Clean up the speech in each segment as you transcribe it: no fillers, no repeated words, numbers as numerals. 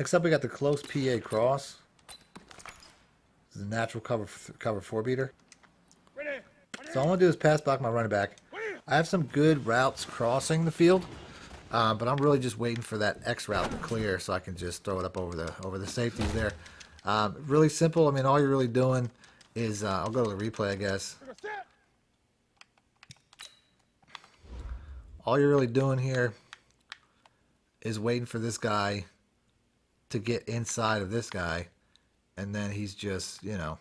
Next up, we got the close PA cross. This is a natural cover 4 beater. So all I'm going to do is pass block my running back. I have some good routes crossing the field, but I'm really just waiting for that X route to clear so I can just throw it up over the safeties there. Really simple. I mean, all you're really doing is, I'll go to the replay, I guess. All you're really doing here is waiting for this guy to get inside of this guy, and then he's just, you know,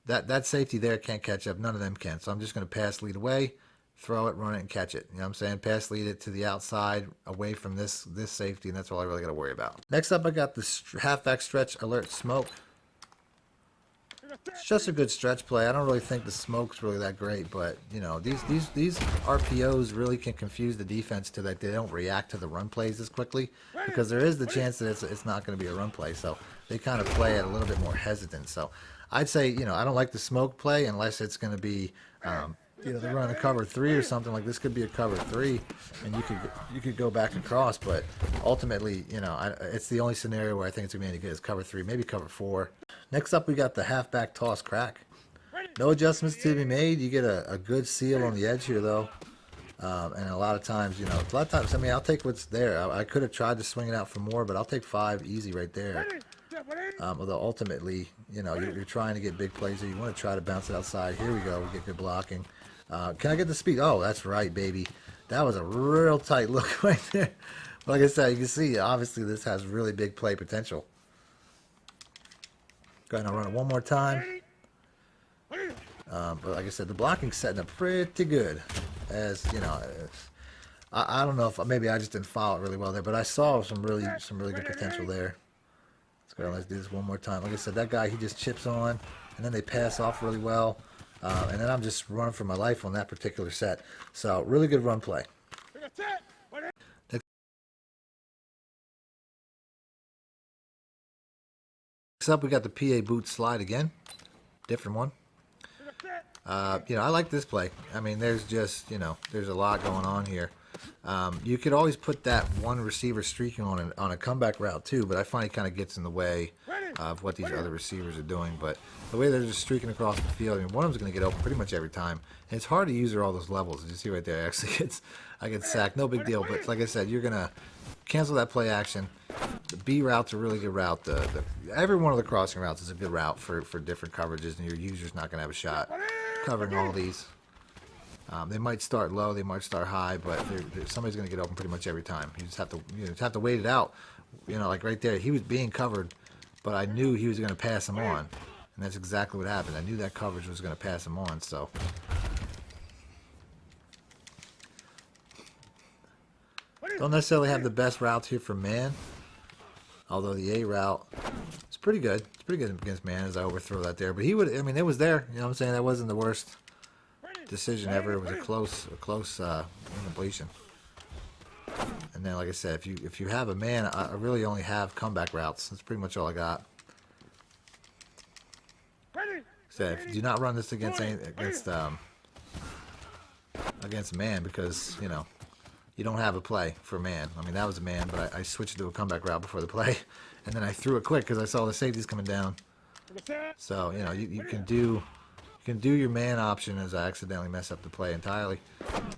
that safety there can't catch up. None of them can. So I'm just going to pass lead away, throw it, run it, and catch it. You know what I'm saying? Pass lead it to the outside, away from this safety, and that's all I really got to worry about. Next up, I got the halfback stretch alert smoke. It's just a good stretch play. I don't really think the smoke's really that great, but you know, these RPOs really can confuse the defense to that they don't react to the run plays as quickly, because there is the chance that it's not going to be a run play. So they kind of play it a little bit more hesitant. So I'd say, you know, I don't like the smoke play unless it's going to be, you know, they're running a cover 3 or something. Like this could be a cover 3, and you could go back across. But ultimately, you know, it's the only scenario where I think it's going to be any good is cover 3, maybe cover 4. Next up, we got the halfback toss crack. No adjustments to be made. You get a good seal on the edge here, though. And a lot of times, you know, I mean, I'll take what's there. I could have tried to swing it out for more, but I'll take 5 easy right there. Although ultimately, you know, you're trying to get big plays here. You want to try to bounce it outside. Here we go. We get good blocking. Can I get the speed? Oh, that's right, baby. That was a real tight look right there. But like I said, you can see, obviously, this has really big play potential. Go ahead and run it one more time. But like I said, the blocking's setting up pretty good. As you know, I don't know if maybe I just didn't follow it really well there, but I saw some really good potential there. Let's go. Let's do this one more time. Like I said, that guy, he just chips on, and then they pass off really well, and then I'm just running for my life on that particular set. So really good run play. Next up, we got the PA boot slide again. Different one. You know, I like this play. I mean, there's just, you know, there's a lot going on here. You could always put that one receiver streaking on a comeback route too, but I find it kind of gets in the way of what these other receivers are doing. But the way they're just streaking across the field, I mean, one of them's going to get open pretty much every time. And it's hard to use all those levels. As you see right there, actually, I get sacked. No big deal. But like I said, you're going to cancel that play action. The B route's a really good route. Every one of the crossing routes is a good route for different coverages, and your user's not going to have a shot covering all these. They might start low, they might start high, but somebody's going to get open pretty much every time. You just have to wait it out. You know, like right there, he was being covered, but I knew he was going to pass him on, and that's exactly what happened. I knew that coverage was going to pass him on, so. Don't necessarily have the best routes here for man, although the A route is pretty good. It's pretty good against man as I overthrow that there. But he would, I mean, it was there. You know what I'm saying? That wasn't the worst decision ever. It was a close incompletion. And then, like I said, if you have a man, I really only have comeback routes. That's pretty much all I got. So do not run this against man, because you know you don't have a play for man. I mean, that was a man, but I switched to a comeback route before the play, and then I threw it quick because I saw the safeties coming down. So you know you can do your man option as I accidentally mess up the play entirely.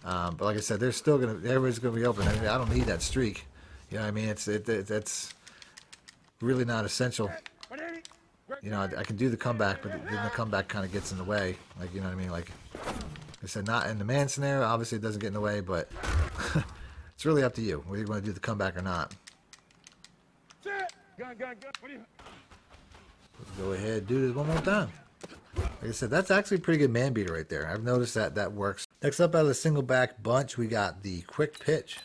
But like I said, everybody's gonna be open. I mean, I don't need that streak. You know what I mean? It's really not essential. You know, I can do the comeback, but then the comeback kind of gets in the way. Like, you know what I mean? Like I said, not in the man scenario. Obviously, it doesn't get in the way, but it's really up to you whether you want to do the comeback or not. Let's go ahead and do this one more time. Like I said, that's actually a pretty good man beater right there. I've noticed that works. Next up, out of the single back bunch, we got the quick pitch.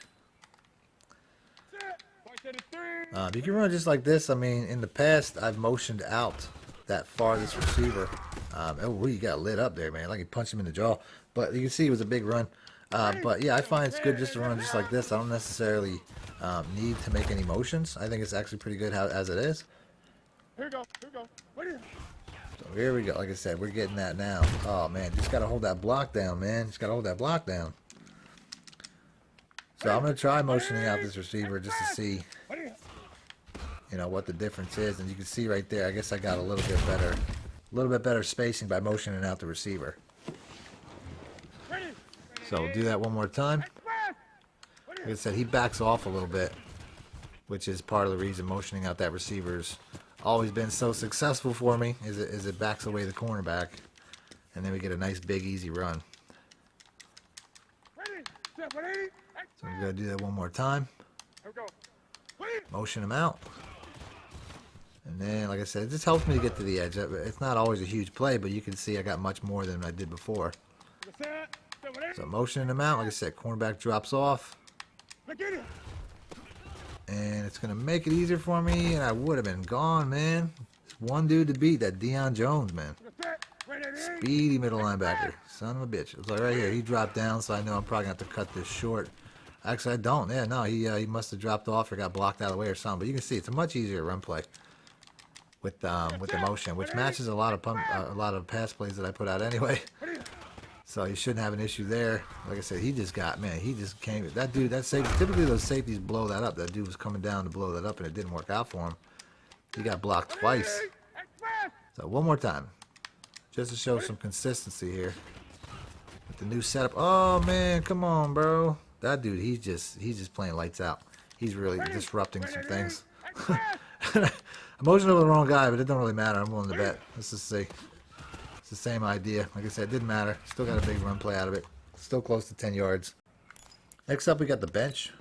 You can run just like this. I mean, in the past, I've motioned out that farthest receiver. Oh, he got lit up there, man. Like he punched him in the jaw. But you can see it was a big run. But yeah, I find it's good just to run just like this. I don't necessarily need to make any motions. I think it's actually pretty good as it is. Here we go. So here we go. Like I said, we're getting that now. Oh, man. Just got to hold that block down, man. Just got to hold that block down. So I'm going to try motioning out this receiver just to see you know, what the difference is. And you can see right there, I guess I got a little bit better spacing by motioning out the receiver. So we'll do that one more time. Like I said, he backs off a little bit, which is part of the reason motioning out that receiver's always been so successful for me, is it backs away the cornerback, and then we get a nice big easy run. So we're going to do that one more time. Motion him out. And then, like I said, it just helps me to get to the edge. It's not always a huge play, but you can see I got much more than I did before. So motioning him out, like I said, cornerback drops off. And it's going to make it easier for me, and I would have been gone, man. Just one dude to beat, that Deion Jones, man. Speedy middle linebacker. Son of a bitch. It's like right here, he dropped down, so I know I'm probably going to have to cut this short. Actually, I don't. Yeah, no, he must have dropped off or got blocked out of the way or something. But you can see it's a much easier run play with the motion, which matches a lot of pass plays that I put out anyway. So you shouldn't have an issue there. Like I said, he just came. That dude, that safety, typically those safeties blow that up. That dude was coming down to blow that up, and it didn't work out for him. He got blocked twice. So one more time, just to show some consistency here with the new setup. Oh man, come on, bro. That dude, he's just playing lights out. He's really disrupting some things. I'm motioning over the wrong guy, but it don't really matter. I'm willing to bet. Let's just see. It's the same idea. Like I said, it didn't matter. Still got a big run play out of it. Still close to 10 yards. Next up, we got the bench.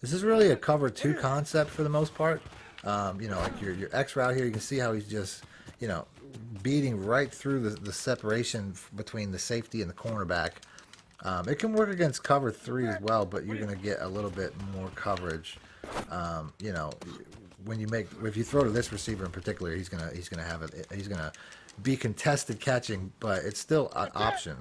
This is really a cover 2 concept for the most part. You know, like your X route here, you can see how he's just, you know, beating right through the separation between the safety and the cornerback. It can work against cover 3 as well, but you're going to get a little bit more coverage. You know, if you throw to this receiver in particular, he's gonna be contested catching, but it's still an option.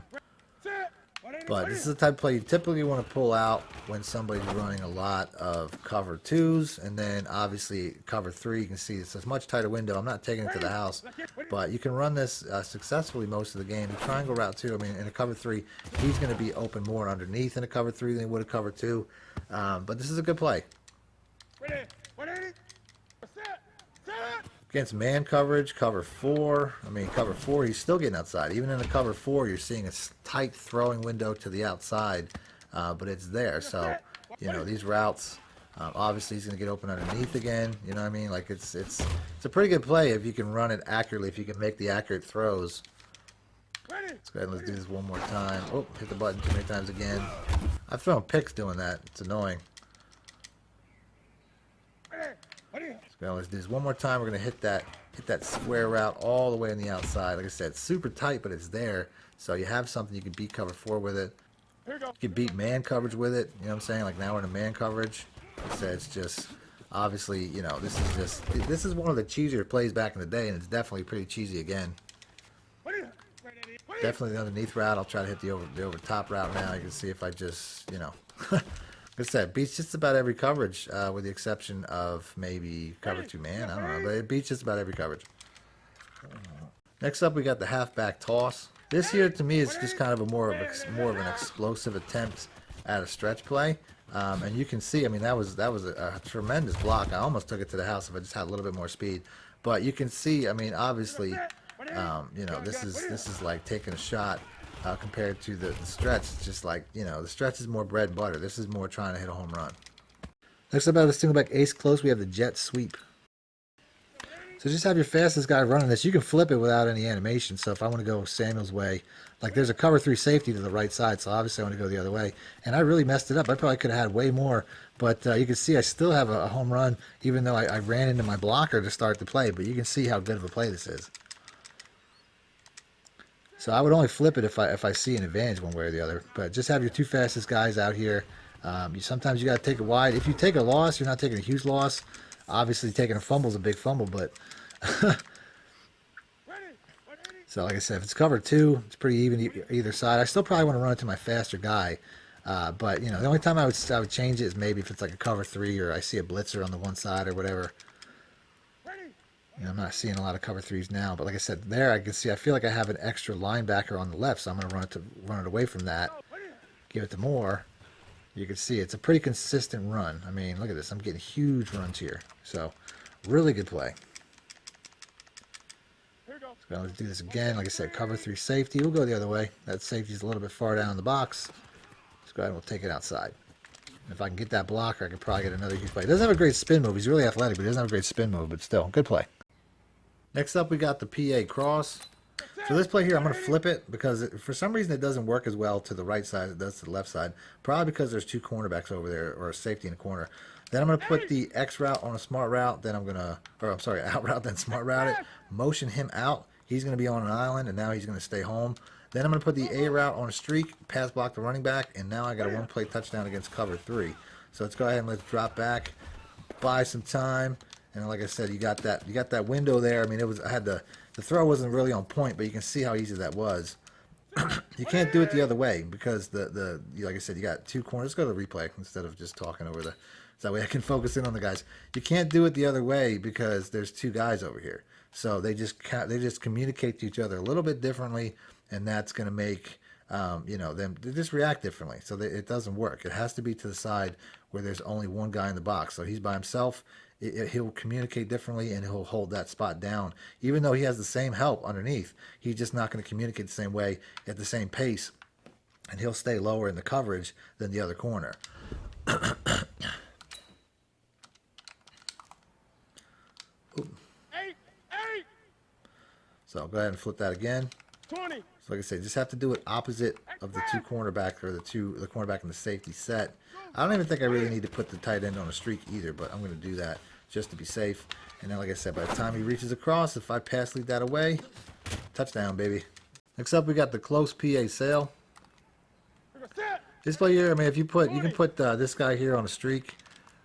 But this is the type of play you typically want to pull out when somebody's running a lot of cover 2s, and then obviously cover 3. You can see it's a much tighter window. I'm not taking it to the house, but you can run this successfully most of the game. The triangle route 2, I mean, in a cover 3, he's going to be open more underneath in a cover 3 than he would a cover 2. But this is a good play. Against man coverage, cover 4. I mean, cover 4, he's still getting outside. Even in the cover 4, you're seeing a tight throwing window to the outside, but it's there. So, you know, these routes, obviously he's going to get open underneath again. You know what I mean? Like, it's a pretty good play if you can run it accurately, if you can make the accurate throws. Let's go ahead and let's do this one more time. Oh, hit the button too many times again. I've thrown picks doing that. It's annoying. Let's do this one more time. We're gonna hit that square route all the way on the outside. Like I said, it's super tight, but it's there. So you have something you can beat cover 4 with it. You can beat man coverage with it. You know what I'm saying? Like now we're in a man coverage. Like I said, it's just obviously, you know, this is one of the cheesier plays back in the day, and it's definitely pretty cheesy again. Definitely the underneath route. I'll try to hit the over top route now. You can see if I just, you know. Like I said, it beats just about every coverage, with the exception of maybe cover 2 man. I don't know, but it beats just about every coverage. Next up, we got the halfback toss. This here, to me, is just kind of a more of an explosive attempt at a stretch play. And you can see, I mean, that was a tremendous block. I almost took it to the house if I just had a little bit more speed. But you can see, I mean, obviously, you know, this is like taking a shot. Compared to the stretch, it's just like, you know, the stretch is more bread and butter. This is more trying to hit a home run. Next up, out of the single back ace close, we have the jet sweep. So just have your fastest guy running this. You can flip it without any animation. So if I want to go Samuel's way, like there's a cover 3 safety to the right side, so obviously I want to go the other way. And I really messed it up. I probably could have had way more, but you can see I still have a home run, even though I ran into my blocker to start the play. But you can see how good of a play this is. So I would only flip it if I see an advantage one way or the other. But just have your 2 fastest guys out here. Sometimes you got to take it wide. If you take a loss, you're not taking a huge loss. Obviously, taking a fumble is a big fumble, but so like I said, if it's cover 2, it's pretty even either side. I still probably want to run it to my faster guy. But you know, the only time I would change it is maybe if it's like a cover 3 or I see a blitzer on the one side or whatever. You know, I'm not seeing a lot of cover 3s now, but like I said, there I can see, I feel like I have an extra linebacker on the left, so I'm going to run it away from that, give it to Moore, You can see it's a pretty consistent run. I mean, look at this. I'm getting huge runs here. So, really good play. So let's do this again. Like I said, cover 3 safety. We'll go the other way. That safety's a little bit far down in the box. Let's go ahead and we'll take it outside. If I can get that blocker, I could probably get another huge play. He doesn't have a great spin move. He's really athletic, but he doesn't have a great spin move. But still, good play. Next up, we got the PA cross. So this play here, I'm going to flip it because for some reason it doesn't work as well to the right side as it does to the left side. Probably because there's 2 cornerbacks over there or a safety in the corner. Then I'm going to put the X route on a smart route. Then I'm going to, or I'm sorry, out route, then smart route it. Motion him out. He's going to be on an island, and now he's going to stay home. Then I'm going to put the A route on a streak, pass block the running back, and now I got a 1-play touchdown against cover 3. So let's go ahead and let's drop back, buy some time, and like I said, you got that window there. I mean, the throw wasn't really on point, but you can see how easy that was. You can't do it the other way because like I said, you got 2 corners. Let's go to the replay instead of just talking over so that way I can focus in on the guys. You can't do it the other way because there's 2 guys over here. So they just communicate to each other a little bit differently, and that's going to make them they just react differently. So it doesn't work. It has to be to the side where there's only 1 guy in the box. So he's by himself. He'll communicate differently, and he'll hold that spot down. Even though he has the same help underneath, he's just not going to communicate the same way at the same pace, and he'll stay lower in the coverage than the other corner. So go ahead and flip that again. 20. So like I said, just have to do it opposite of the 2 cornerbacks or the cornerback and the safety set. I don't even think I really need to put the tight end on a streak either, but I'm going to do that just to be safe. And then like I said, by the time he reaches across, if I pass lead that away, touchdown, baby. Next up, we got the close PA sail. This play here, I mean, if you can put this guy here on a streak.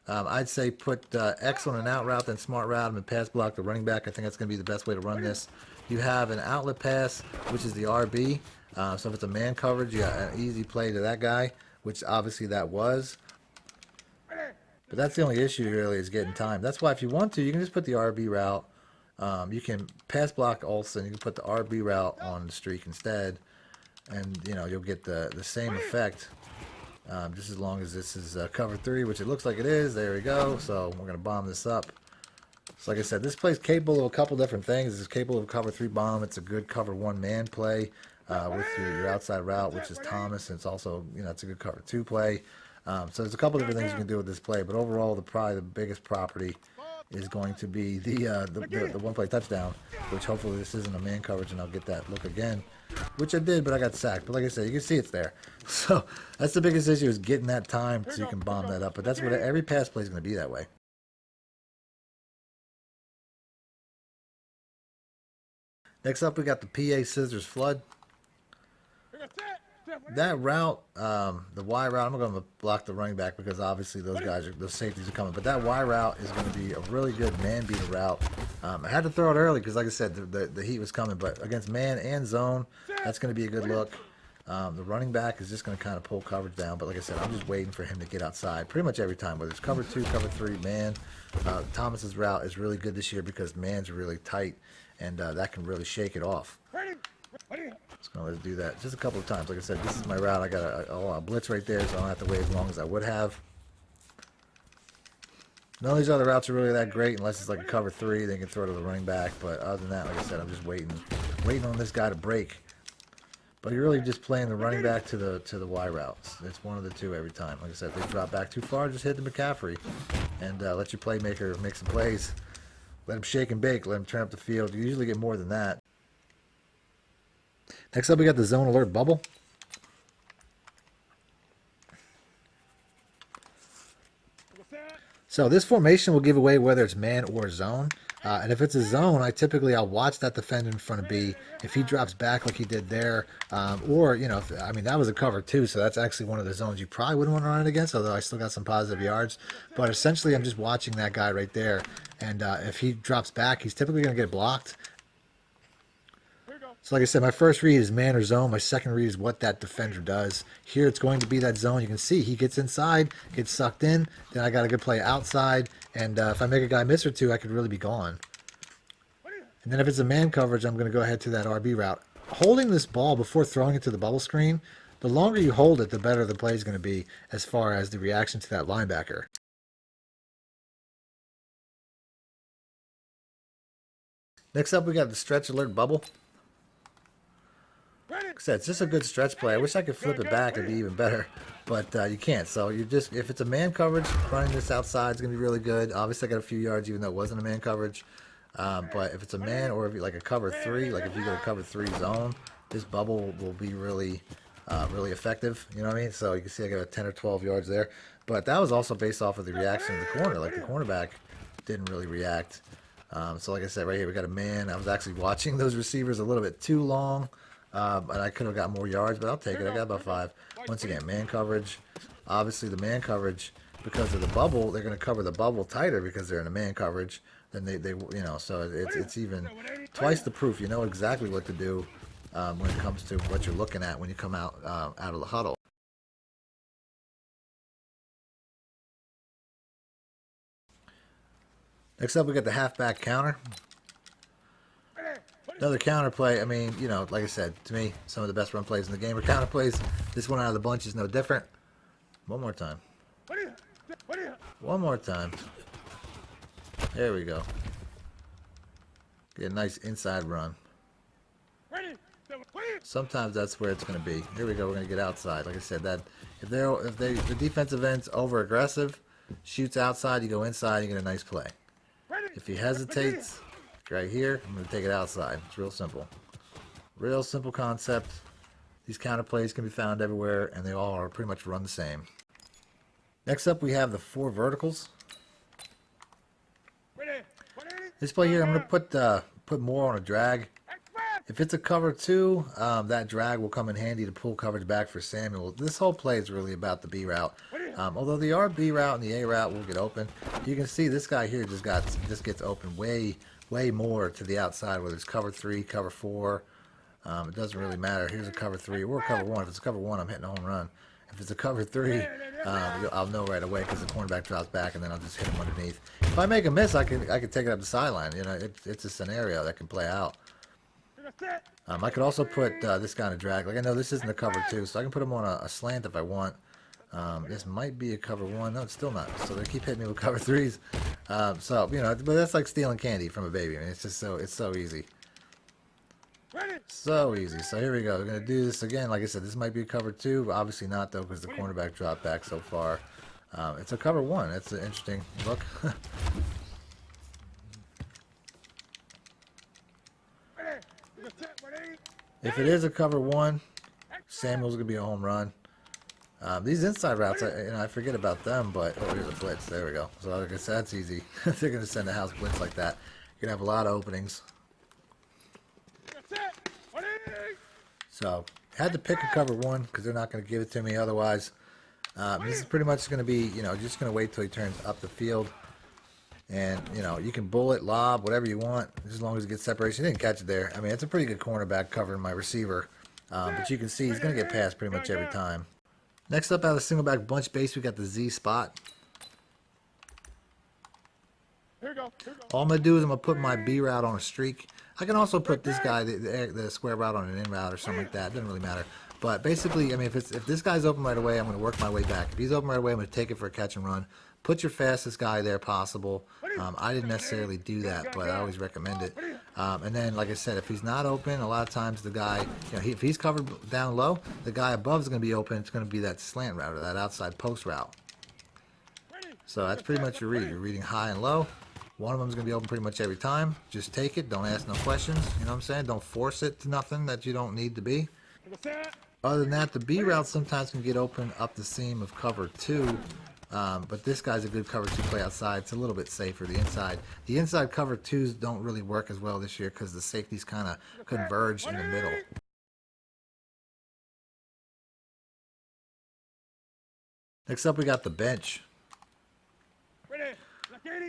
I'd say put X on an out route, then smart route him and pass block the running back. I think that's going to be the best way to run this. You have an outlet pass, which is the RB. So if it's a man coverage, you got an easy play to that guy, which obviously that was. But that's the only issue really is getting time. That's why if you want to, you can just put the RB route. You can pass block Olsen. You can put the RB route on the streak instead, and you'll get the same effect. Just as long as this is cover 3, which it looks like it is. There we go. So we're going to bomb this up. So like I said, this play is capable of a couple different things. It's capable of cover 3 bomb. It's a good cover 1 man play with your outside route, which is Thomas. And it's also, it's a good cover 2 play. So there's a couple different things you can do with this play. But overall, probably the biggest property is going to be the 1-play touchdown, which hopefully this isn't a man coverage and I'll get that look again, which I did, but I got sacked. But like I said, you can see it's there. So that's the biggest issue is getting that time so you can bomb that up. But that's what every pass play is going to be that way. Next up, we got the PA scissors flood. That route, the Y route, I'm going to block the running back because obviously those safeties are coming. But that Y route is going to be a really good man beater route. I had to throw it early because, like I said, the heat was coming. But against man and zone, that's going to be a good look. The running back is just going to kind of pull coverage down. But like I said, I'm just waiting for him to get outside pretty much every time, whether it's cover 2, cover 3, man. Thomas's route is really good this year because man's really tight, and that can really shake it off. Just going to let it do that just a couple of times. Like I said, this is my route. I got a blitz right there, so I don't have to wait as long as I would have. None of these other routes are really that great unless it's like a cover 3. They can throw it to the running back. But other than that, like I said, I'm just waiting on this guy to break. But you're really just playing the running back to the Y routes. It's one of the 2 every time. Like I said, if they drop back too far, just hit the McCaffrey and let your playmaker make some plays. Let him shake and bake. Let him turn up the field. You usually get more than that. Next up, we got the zone alert bubble. So this formation will give away whether it's man or zone. And if it's a zone, I'll watch that defender in front of B. If he drops back like he did there, or, that was a cover 2, so that's actually one of the zones you probably wouldn't want to run it against, although I still got some positive yards. But essentially, I'm just watching that guy right there. And if he drops back, he's typically going to get blocked. So like I said, my first read is man or zone. My second read is what that defender does. Here it's going to be that zone. You can see he gets inside, gets sucked in. Then I got a good play outside. And if I make a guy miss or 2, I could really be gone. And then if it's a man coverage, I'm going to go ahead to that RB route. Holding this ball before throwing it to the bubble screen the longer you hold it, the better the play is going to be as far as the reaction to that linebacker. Next up, we got the stretch alert bubble. Like I said, it's just a good stretch play. I wish I could flip it back; it'd be even better, but you can't. So you just, if it's a man coverage, running this outside is going to be really good. Obviously, I got a few yards, even though it wasn't a man coverage. But if it's a man, or if you like a cover 3, like if you get a cover 3 zone, this bubble will be really, really effective. You know what I mean? So you can see I got a 10 or 12 yards there. But that was also based off of the reaction of the corner. Like the cornerback didn't really react. So like I said, right here we got a man. I was actually watching those receivers a little bit too long. And I could have got more yards, but I'll take it. I got about 5. Once again, man coverage. Obviously, the man coverage, because of the bubble, they're going to cover the bubble tighter because they're in a man coverage. Then they you know, so it's even twice the proof. You know exactly what to do when it comes to what you're looking at when you come out of the huddle. Next up, we got the halfback counter. Another counter play. I mean, you know, like I said, to me, some of the best run plays in the game are counter plays. This one out of the bunch is no different. One more time. One more time. There we go. Get a nice inside run. Sometimes that's where it's going to be. Here we go. We're going to get outside. Like I said, that if the defensive end's over aggressive, shoots outside, you go inside, you get a nice play. If he hesitates, right here, I'm going to take it outside. It's real simple. Real simple concept. These counter plays can be found everywhere, and they all are pretty much run the same. Next up, we have the 4 verticals. This play here, I'm going to put more on a drag. If it's a cover 2, that drag will come in handy to pull coverage back for Samuel. This whole play is really about the B route. Although the RB route and the A route will get open, you can see this guy here just gets open way more to the outside, whether it's cover 3, cover 4. It doesn't really matter. Here's a cover 3 or cover 1. If it's a cover 1, I'm hitting a home run. If it's a cover 3, I'll know right away because the cornerback drops back, and then I'll just hit him underneath. If I make a miss, I can take it up the sideline. You know, it's a scenario that can play out. I could also put this guy in a drag. Like I know this isn't a cover 2, so I can put him on a slant if I want. This might be a cover 1. No, it's still not. So they keep hitting me with cover 3s. So you know, but that's like stealing candy from a baby. I mean, it's just so easy. So easy. So here we go. We're gonna do this again. Like I said, this might be a cover 2, but obviously not though, because the cornerback dropped back so far. It's a cover 1. That's an interesting look. If it is a cover 1, Samuel's gonna be a home run. These inside routes, I forget about them, but oh, here's a blitz. There we go. So like I said, that's easy. They're gonna send a house blitz like that. You're gonna have a lot of openings. So had to pick a cover 1 because they're not gonna give it to me otherwise. This is pretty much gonna be, you know, just gonna wait till he turns up the field. And, you know, you can bullet, lob, whatever you want, as long as it gets separation. He didn't catch it there. I mean, it's a pretty good cornerback covering my receiver. But you can see he's going to get past pretty much every time. Next up, out of the single back bunch base, we got the Z spot. All I'm going to do is I'm going to put my B route on a streak. I can also put this guy, the square route, on an in route or something like that. It doesn't really matter. But basically, I mean, if this guy's open right away, I'm going to work my way back. If he's open right away, I'm going to take it for a catch and run. Put your fastest guy there possible. I didn't necessarily do that, but I always recommend it. And then, like I said, if he's not open, a lot of times the guy, you know, if he's covered down low, the guy above is going to be open. It's going to be that slant route or that outside post route. So that's pretty much your read. You're reading high and low. One of them is going to be open pretty much every time. Just take it. Don't ask no questions. You know what I'm saying? Don't force it to nothing that you don't need to be. Other than that, the B route sometimes can get open up the seam of cover 2. But this guy's a good cover 2 play outside. It's a little bit safer. The inside cover 2s don't really work as well this year because the safeties kind of converge in the middle. Next up, we got the bench.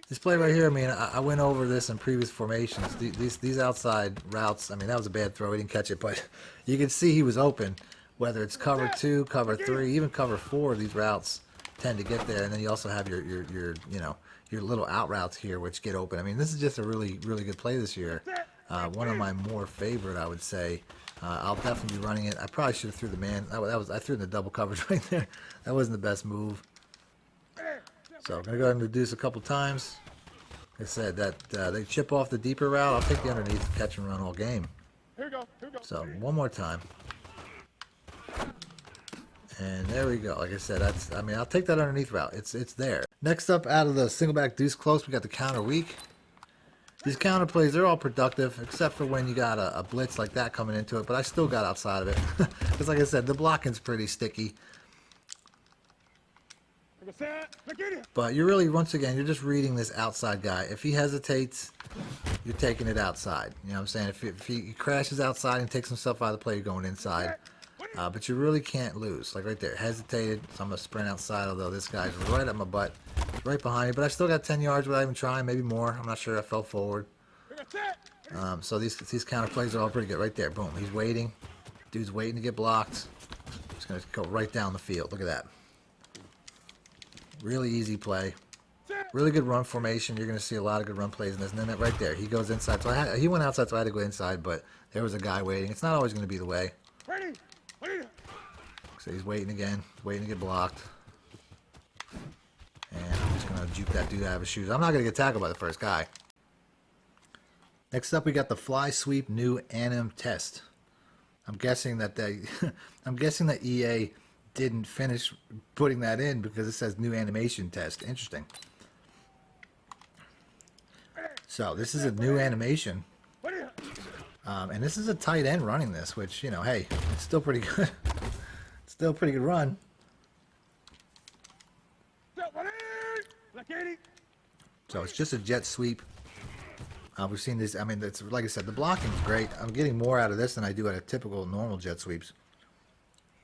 This play right here, I mean, I went over this in previous formations. These outside routes, I mean, that was a bad throw. He didn't catch it, but you can see he was open. Whether it's cover 2, cover 3, even cover 4, these routes tend to get there. And then you also have your you know, your little out routes here which get open. I mean, this is just a really good play this year. One of my more favorite, I would say. I'll definitely be running it. I probably should have threw the man. I threw in the double coverage right there. That wasn't the best move. So I'm gonna go ahead and reduce a couple times. Like I said that they chip off the deeper route. I'll take the underneath, catch and run all game. Here we go. Here we go. So one more time. And there we go. Like I said, I'll take that underneath route. It's there. Next up, out of the single back deuce close, we got the counter weak. These counter plays, they're all productive, except for when you got a blitz like that coming into it. But I still got outside of it. Because like I said, the blocking's pretty sticky. But you're really, once again, you're just reading this outside guy. If he hesitates, you're taking it outside. You know what I'm saying? If he crashes outside and takes himself out of the play, you're going inside. But you really can't lose. Like right there, hesitated. So I'm going to sprint outside, although this guy's right at my butt. Right behind me. But I still got 10 yards without even trying, maybe more. I'm not sure. I fell forward. So these counter plays are all pretty good. Right there, boom. He's waiting. Dude's waiting to get blocked. He's going to go right down the field. Look at that. Really easy play. Really good run formation. You're going to see a lot of good run plays in this. And then right there, he goes inside. So he went outside, so I had to go inside. But there was a guy waiting. It's not always going to be the way. So he's waiting again. Waiting to get blocked. And I'm just going to juke that dude out of his shoes. I'm not going to get tackled by the first guy. Next up, we got the fly sweep new anim test. I'm guessing that EA didn't finish putting that in because it says new animation test. Interesting. So this is a new animation. And this is a tight end running this, which, you know, hey, it's still pretty good. Still a pretty good run. So it's just a jet sweep. We've seen this. I mean, it's like I said, the blocking is great. I'm getting more out of this than I do at a typical normal jet sweeps.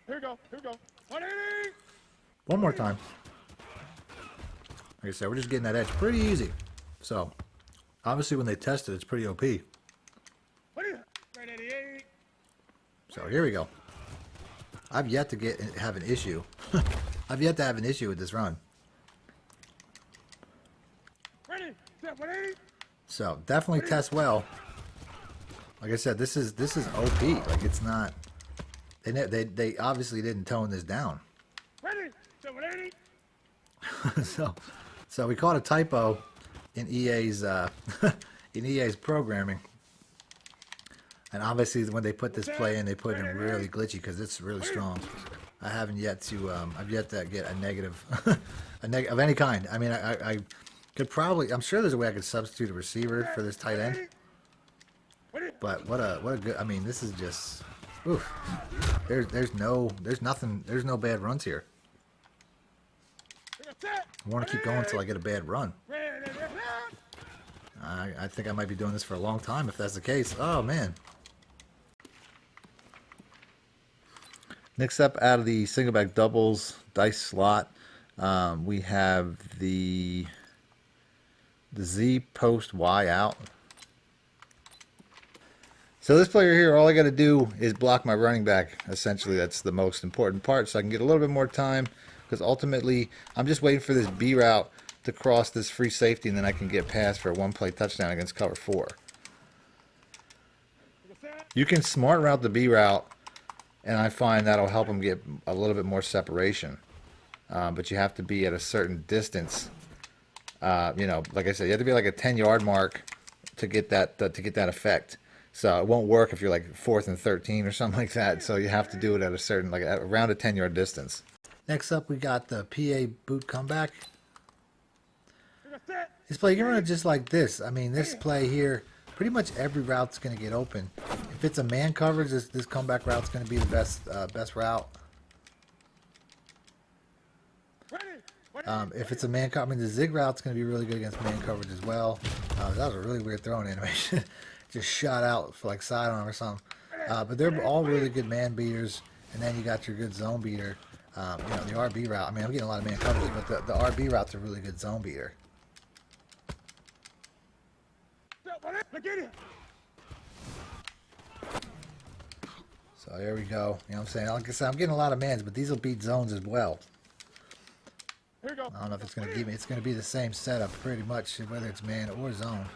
Here we go. Here we go. One more time. Like I said, we're just getting that edge pretty easy. So, obviously when they test it, it's pretty OP. So here we go. I've yet to have an issue. I've yet to have an issue with this run. So definitely test well. Like I said, this is OP. Like it's not. They obviously didn't tone this down. So we caught a typo in EA's programming, and obviously when they put this play in, they put it in really glitchy because it's really strong. I haven't yet to I've yet to get a negative of any kind. I mean, I could probably, I'm sure there's a way I could substitute a receiver for this tight end. But what a good, I mean, this is just, oof. There's no bad runs here. I want to keep going until I get a bad run. I think I might be doing this for a long time if that's the case. Oh, man. Next up, out of the single back doubles dice slot, we have the Z post Y out. So this player here, all I got to do is block my running back. Essentially, that's the most important part, so I can get a little bit more time. Because ultimately, I'm just waiting for this B route to cross this free safety, and then I can get past for a one-play touchdown against cover 4. You can smart route the B route, and I find that'll help him get a little bit more separation. But you have to be at a certain distance. You know, like I said, you have to be like a 10-yard mark to get that effect. So it won't work if you're like 4th and 13 or something like that. So you have to do it at a certain, like around a 10-yard distance. Next up, we got the PA boot comeback. This play, you can run it just like this. I mean, this play here, pretty much every route's going to get open. If it's a man coverage, this comeback route's going to be the best route. If it's a man coverage, I mean, the zig route's going to be really good against man coverage as well. That was a really weird throwing animation. Just shot out for like sidearm or something. But they're all really good man beaters. And then you got your good zone beater. You know, the RB route. I mean, I'm getting a lot of man coverage, but the RB route's a really good zone beater. So there we go. You know what I'm saying? Like I said, I'm getting a lot of mans, but these will beat zones as well. I don't know if it's going to give me. It's going to be the same setup pretty much, whether it's man or zone.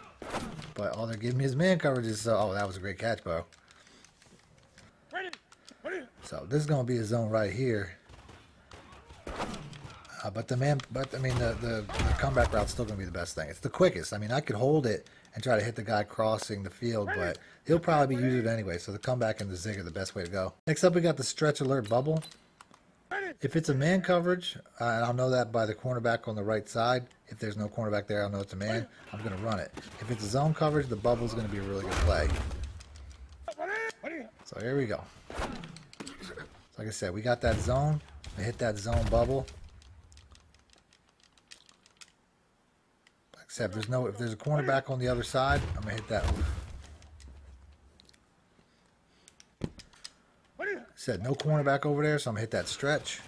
But all they're giving me is man coverages. So, oh, that was a great catch, Bo. So this is going to be a zone right here. But I mean, the comeback route's still going to be the best thing. It's the quickest. I mean, I could hold it and try to hit the guy crossing the field, but he'll probably be using it anyway. So the comeback and the zig are the best way to go. Next up, we got the stretch alert bubble. If it's a man coverage, and I'll know that by the cornerback on the right side. If there's no cornerback there, I'll know it's a man. I'm going to run it. If it's a zone coverage, the bubble's going to be a really good play. So here we go. So like I said, we got that zone. I hit that zone bubble. Like I said, if there's a cornerback on the other side, I'm gonna hit that. Like I said, no cornerback over there, so I'm gonna hit that stretch.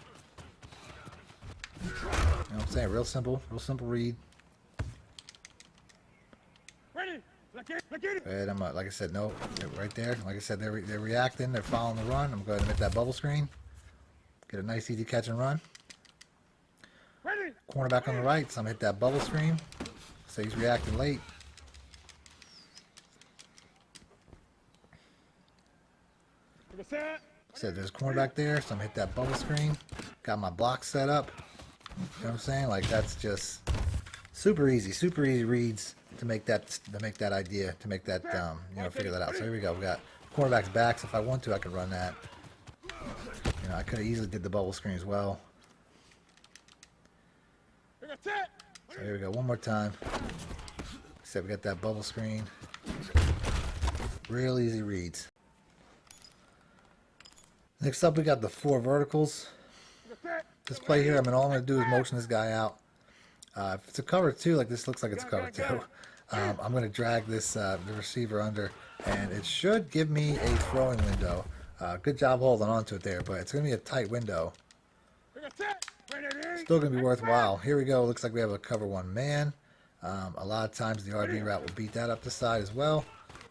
You know what I'm saying? Real simple read. And I'm like I said, no, right there. Like I said, they're reacting. They're following the run. I'm going to hit that bubble screen. Get a nice easy catch and run. Cornerback on the right, so I'm gonna hit that bubble screen. So he's reacting late. Said there's a cornerback there, so I'm gonna hit that bubble screen. Got my block set up. You know what I'm saying? Like that's just super easy reads to make that idea, to make that figure that out. So here we go. We got cornerback's back. So if I want to, I can run that. You know, I could have easily did the bubble screen as well. So here we go. One more time. Except we got that bubble screen. Real easy reads. Next up, we got the 4 verticals. This play here, all I'm going to do is motion this guy out. If it's a cover 2, like this looks like it's a cover 2, I'm going to drag this the receiver under, and it should give me a throwing window. Good job holding on to it there, but it's going to be a tight window. Still going to be worthwhile. Here we go. Looks like we have a cover 1 man. A lot of times the RB route will beat that up the side as well.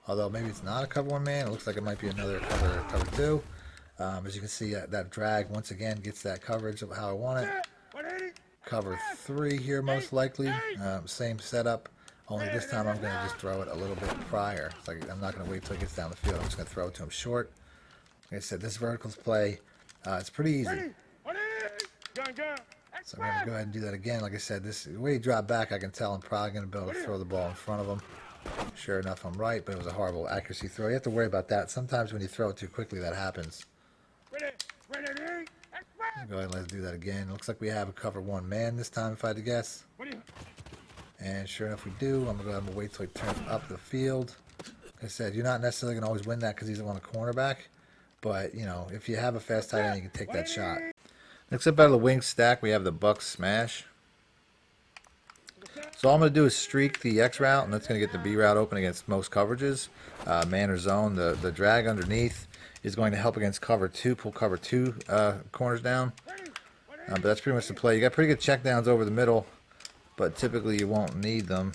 Although maybe it's not a cover 1 man. It looks like it might be another cover 2. As you can see, that drag once again gets that coverage of how I want it. Cover 3 here most likely. Same setup. Only this time I'm going to just throw it a little bit prior. It's like I'm not going to wait till it gets down the field. I'm just going to throw it to him short. Like I said, this verticals play, it's pretty easy. So I'm going to go ahead and do that again. Like I said, the way he dropped back, I can tell I'm probably going to be able to throw the ball in front of him. Sure enough, I'm right, but it was a horrible accuracy throw. You have to worry about that. Sometimes when you throw it too quickly, that happens. Go ahead and let's do that again. Looks like we have a cover 1 man this time, if I had to guess. And sure enough, we do. I'm going to go ahead and wait till he turns up the field. Like I said, you're not necessarily going to always win that because he's on the cornerback. But, you know, if you have a fast tight end, you can take that shot. Next up out of the wing stack, we have the Bucks smash. So all I'm going to do is streak the X route, and that's going to get the B route open against most coverages. Man or zone, the drag underneath is going to help against cover 2, pull cover 2 corners down. But that's pretty much the play. You got pretty good checkdowns over the middle, but typically you won't need them.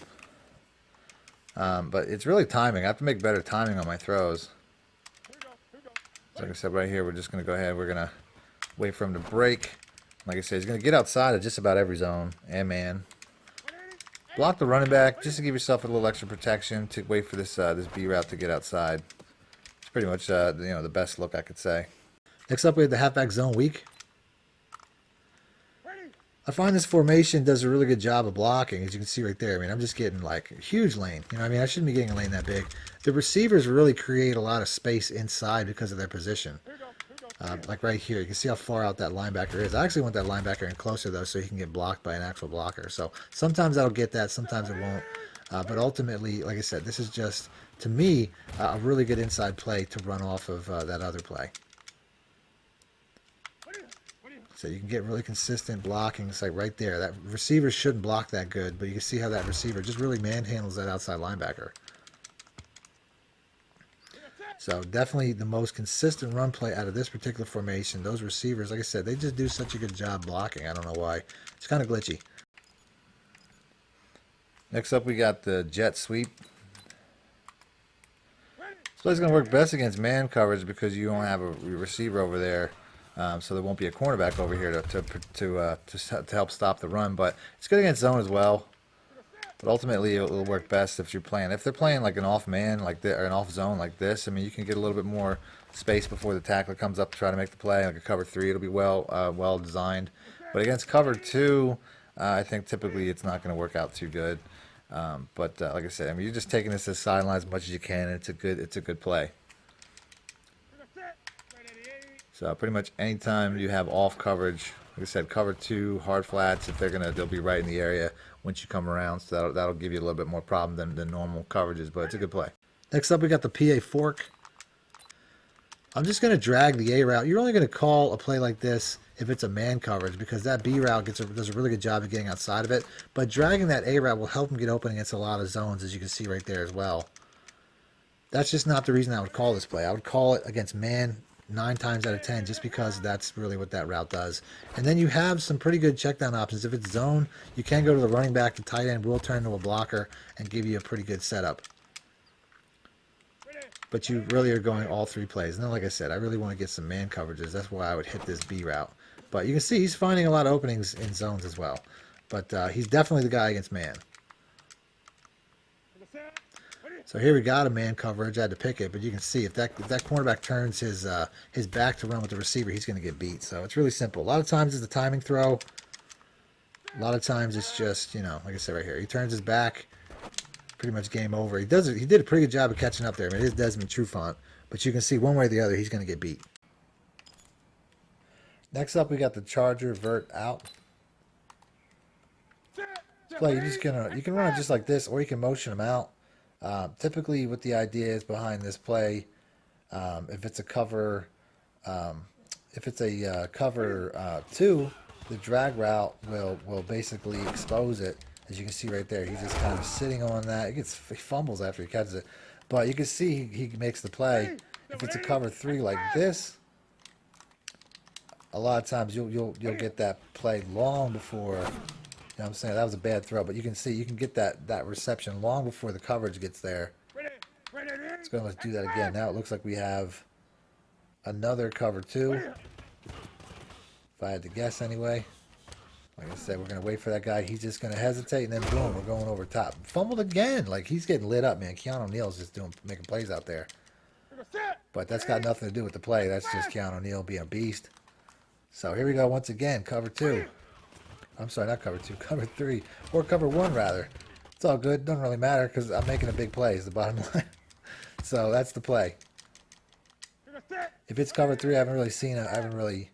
But it's really timing. I have to make better timing on my throws. Like I said, right here, we're just going to go ahead. We're going to wait for him to break. Like I said, he's going to get outside of just about every zone and man. Block the running back just to give yourself a little extra protection to wait for this B route to get outside. It's pretty much the best look I could say. Next up, we have the halfback zone weak. I find this formation does a really good job of blocking, as you can see right there. I mean, I'm just getting like a huge lane. You know, I mean, I shouldn't be getting a lane that big. The receivers really create a lot of space inside because of their position. Like right here, you can see how far out that linebacker is. I actually want that linebacker in closer, though, so he can get blocked by an actual blocker. So sometimes I'll get that, sometimes it won't. But ultimately, like I said, this is just, to me, a really good inside play to run off of that other play. So you can get really consistent blocking. It's like right there. That receiver shouldn't block that good, but you can see how that receiver just really manhandles that outside linebacker. So definitely the most consistent run play out of this particular formation. Those receivers, like I said, they just do such a good job blocking. I don't know why. It's kind of glitchy. Next up, we got the jet sweep. This play's going to work best against man coverage because you don't have a receiver over there. So there won't be a cornerback over here to help stop the run. But it's good against zone as well. But ultimately, it'll work best if they're playing like an off man like this, or an off zone like this. I mean, you can get a little bit more space before the tackler comes up to try to make the play. Like a cover 3, it'll be well designed. But against cover 2, I think typically it's not going to work out too good. But like I said, I mean, you're just taking this as sideline as much as you can, and it's a good play. So pretty much anytime you have off coverage, like I said, cover 2, hard flats, if they'll be right in the area once you come around. So that'll give you a little bit more problem than normal coverages, but it's a good play. Next up, we got the PA fork. I'm just going to drag the A route. You're only going to call a play like this if it's a man coverage, because that B route does a really good job of getting outside of it. But dragging that A route will help him get open against a lot of zones, as you can see right there as well. That's just not the reason I would call this play. I would call it against man 9 times out of 10, just because that's really what that route does. And then you have some pretty good check down options. If it's zone, you can go to the running back. The tight end will turn into a blocker and give you a pretty good setup. But you really are going all 3 plays. And then, like I said, I really want to get some man coverages. That's why I would hit this B route. But you can see he's finding a lot of openings in zones as well. But he's definitely the guy against man. So here we got a man coverage. I had to pick it, but you can see if that cornerback turns his back to run with the receiver, he's going to get beat. So it's really simple. A lot of times it's a timing throw. A lot of times it's just, like I said right here, he turns his back, pretty much game over. He did a pretty good job of catching up there. I mean, it is Desmond Trufant, but you can see one way or the other he's going to get beat. Next up, we got the Charger vert out. Play, you can run it just like this, or you can motion him out. Typically, what the idea is behind this play, if it's a cover, cover 2, the drag route will basically expose it. As you can see right there, he's just kind of sitting on that. He fumbles after he catches it, but you can see he makes the play. If it's a cover 3 like this, a lot of times you'll get that play long before. You know what I'm saying? That was a bad throw, but you can see you can get that reception long before the coverage gets there. Let's go. Let's do that again. Now it looks like we have another cover 2. If I had to guess anyway. Like I said, we're going to wait for that guy. He's just going to hesitate, and then boom, we're going over top. Fumbled again. Like, he's getting lit up, man. Keanu Neal's just making plays out there. But that's got nothing to do with the play. That's just Keanu Neal being a beast. So here we go once again, cover 2. I'm sorry, not cover 2, cover 3. Or cover 1, rather. It's all good. Doesn't really matter because I'm making a big play is the bottom line. So that's the play. If it's cover 3, I haven't really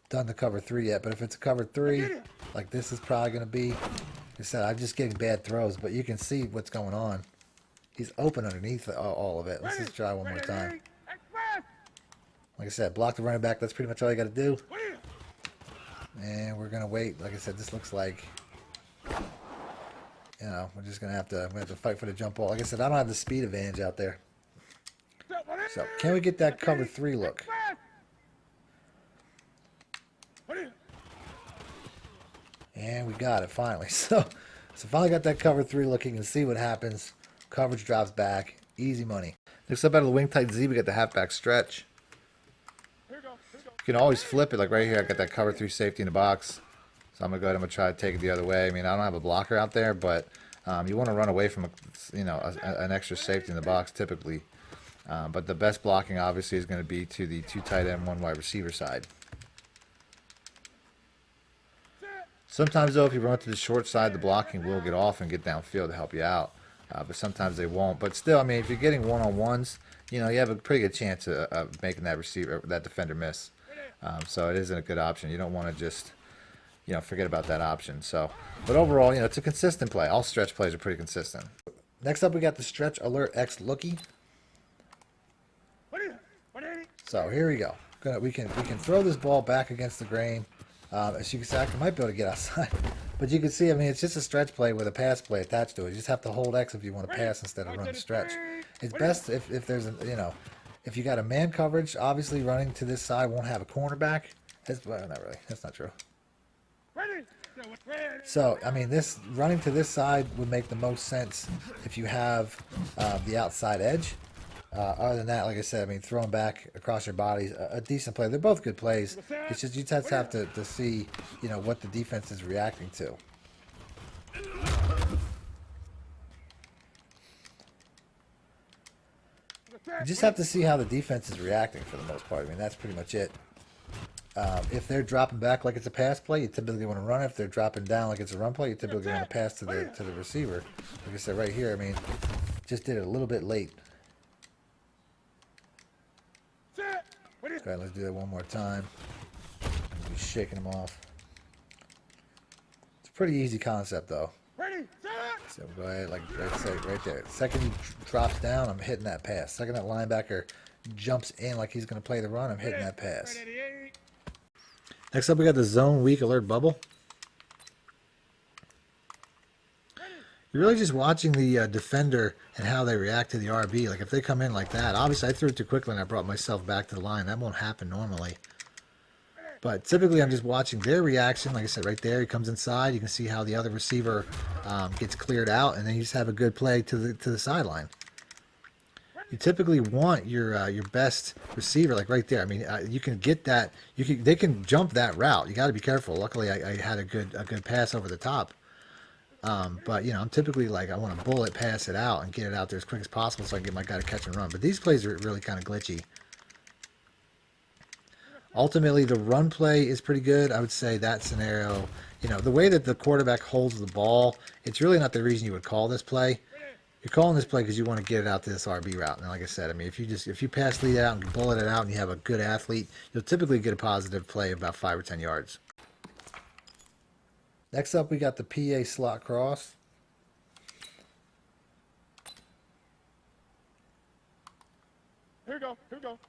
done the cover 3 yet, but if it's a cover 3, like this is probably going to be, like I said, I'm just getting bad throws, but you can see what's going on. He's open underneath all of it. Let's just try one more time. Like I said, block the running back. That's pretty much all you got to do. And we're going to wait. Like I said, this looks like, we're just going to have to fight for the jump ball. Like I said, I don't have the speed advantage out there. So can we get that cover 3 look? And we got it finally. So finally got that cover 3 look. You can see what happens. Coverage drops back. Easy money. Next up out of the wing tight Z, we got the halfback stretch. You can always flip it. Like right here, I got that cover 3 safety in the box. So I'm going to go ahead and try to take it the other way. I mean, I don't have a blocker out there, but you want to run away from an extra safety in the box typically. But the best blocking obviously is going to be to the 2 tight end, 1 wide receiver side. Sometimes, though, if you run to the short side, the blocking will get off and get downfield to help you out. But sometimes they won't. But still, I mean, if you're getting one-on-ones, you have a pretty good chance of making that defender miss. So it isn't a good option. You don't want to just, forget about that option. So, but overall, it's a consistent play. All stretch plays are pretty consistent. Next up, we got the Stretch Alert X Lookie. So here we go. We can throw this ball back against the grain. As you can see, I might be able to get outside. But you can see, I mean, it's just a stretch play with a pass play attached to it. You just have to hold X if you want to pass instead of run the stretch. It's best if there's if you got a man coverage, obviously running to this side won't have a cornerback. Well, not really. That's not true. So, I mean, this running to this side would make the most sense if you have the outside edge. Other than that, like I said, I mean, throwing back across your body, a decent play. They're both good plays. It's just you just have to see, what the defense is reacting to. You just have to see how the defense is reacting for the most part. I mean, that's pretty much it. If they're dropping back like it's a pass play, you typically want to run. If they're dropping down like it's a run play, you typically want to pass to the receiver. Like I said right here, I mean, just did it a little bit late. Okay, let's do that one more time. Be shaking them off. It's a pretty easy concept though. So go ahead, like I said, right there. Second he drops down, I'm hitting that pass. Second that linebacker jumps in like he's going to play the run, I'm hitting that pass. Next up, we got the zone weak alert bubble. You're really just watching the defender and how they react to the RB. Like if they come in like that, obviously I threw it too quickly and I brought myself back to the line. That won't happen normally. But typically I'm just watching their reaction. Like I said, right there, he comes inside. You can see how the other receiver gets cleared out, and then you just have a good play to the sideline. You typically want your best receiver, like right there. I mean, you can get that. They can jump that route. You got to be careful. Luckily, I had a good pass over the top. But you know, I'm typically like I want to bullet pass it out and get it out there as quick as possible so I can get my guy to catch and run. But these plays are really kind of glitchy. Ultimately, the run play is pretty good. I would say that scenario, you know, the way that the quarterback holds the ball, it's really not the reason you would call this play. You're calling this play because you want to get it out to this RB route. And like I said, I mean, if you pass lead out and bullet it out and you have a good athlete, you'll typically get a positive play of about 5 or 10 yards. Next up, we got the PA slot cross. Here we go. Here we go.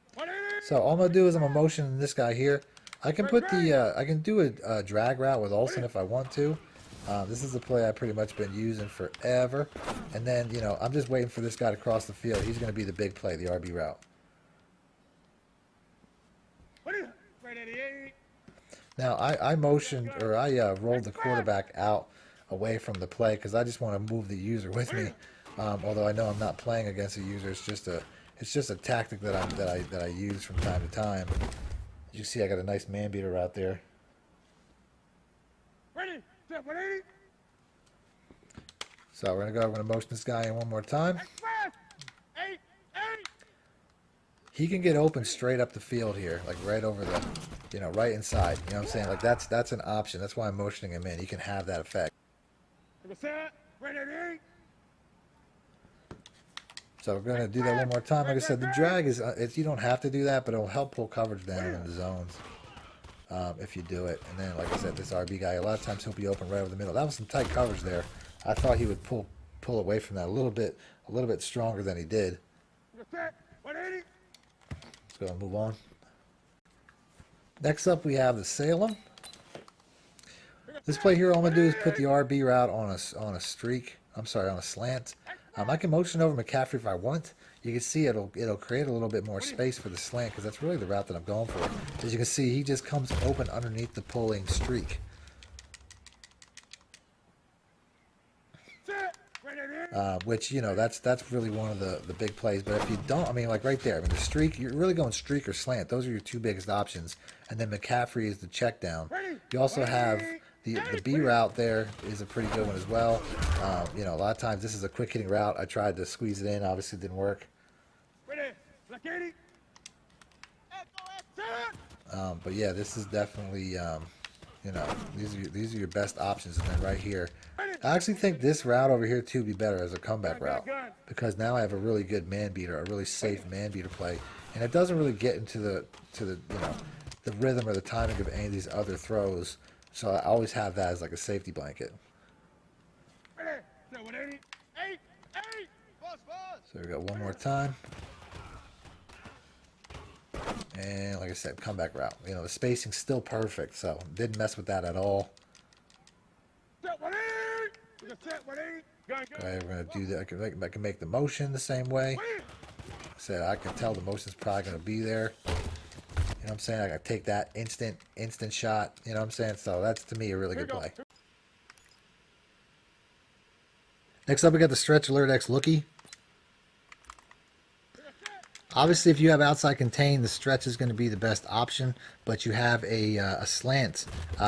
So all I'm gonna do is I'm gonna motion this guy here. I can put the I can do a drag route with Olsen if I want to. This is a play I've pretty much been using forever. And then, you know, I'm just waiting for this guy to cross the field. He's gonna be the big play, the RB route. Now I motioned, or I rolled the quarterback out away from the play because I just want to move the user with me. Although I know I'm not playing against a user, it's just a tactic that I use from time to time. As you see, I got a nice man beater out there. So we're gonna motion this guy in one more time. He can get open straight up the field here, like right over the, you know, right inside. You know what I'm saying? Like that's an option. That's why I'm motioning him in. He can have that effect. So we're going to do that one more time. Like I said, the drag is, you don't have to do that, but it'll help pull coverage down in the zones if you do it. And then, like I said, this RB guy, a lot of times he'll be open right over the middle. That was some tight coverage there. I thought he would pull away from that a little bit stronger than he did. Let's go and move on. Next up, we have the Salem. This play here, all I'm going to do is put the RB route on a streak. I'm sorry, on a slant. I can motion over McCaffrey if I want. You can see it'll create a little bit more space for the slant because that's really the route that I'm going for. As you can see, he just comes open underneath the pulling streak. Which, you know, that's really one of the big plays. But if you don't, I mean, like right there, I mean, the streak, you're really going streak or slant. Those are your two biggest options. And then McCaffrey is the check down. You also have the B route there is a pretty good one as well. You know, a lot of times this is a quick hitting route. I tried to squeeze it in. Obviously, it didn't work. But yeah, this is definitely, you know, these are your best options. And then right here, I actually think this route over here too would be better as a comeback route because now I have a really good man beater, a really safe man beater play, and it doesn't really get into the you know, the rhythm or the timing of any of these other throws. So I always have that as like a safety blanket. So we got one more time. And like I said, comeback route. You know, the spacing's still perfect, so didn't mess with that at all. Okay, we're going to do that. I can make the motion the same way. Said I can tell the motion's probably going to be there. You know what I'm saying? I got to take that instant shot. You know what I'm saying? So that's, to me, a really good play. Next up, we got the Stretch Alert X Lookie. Obviously, if you have outside contain, the stretch is going to be the best option. But you have a slant,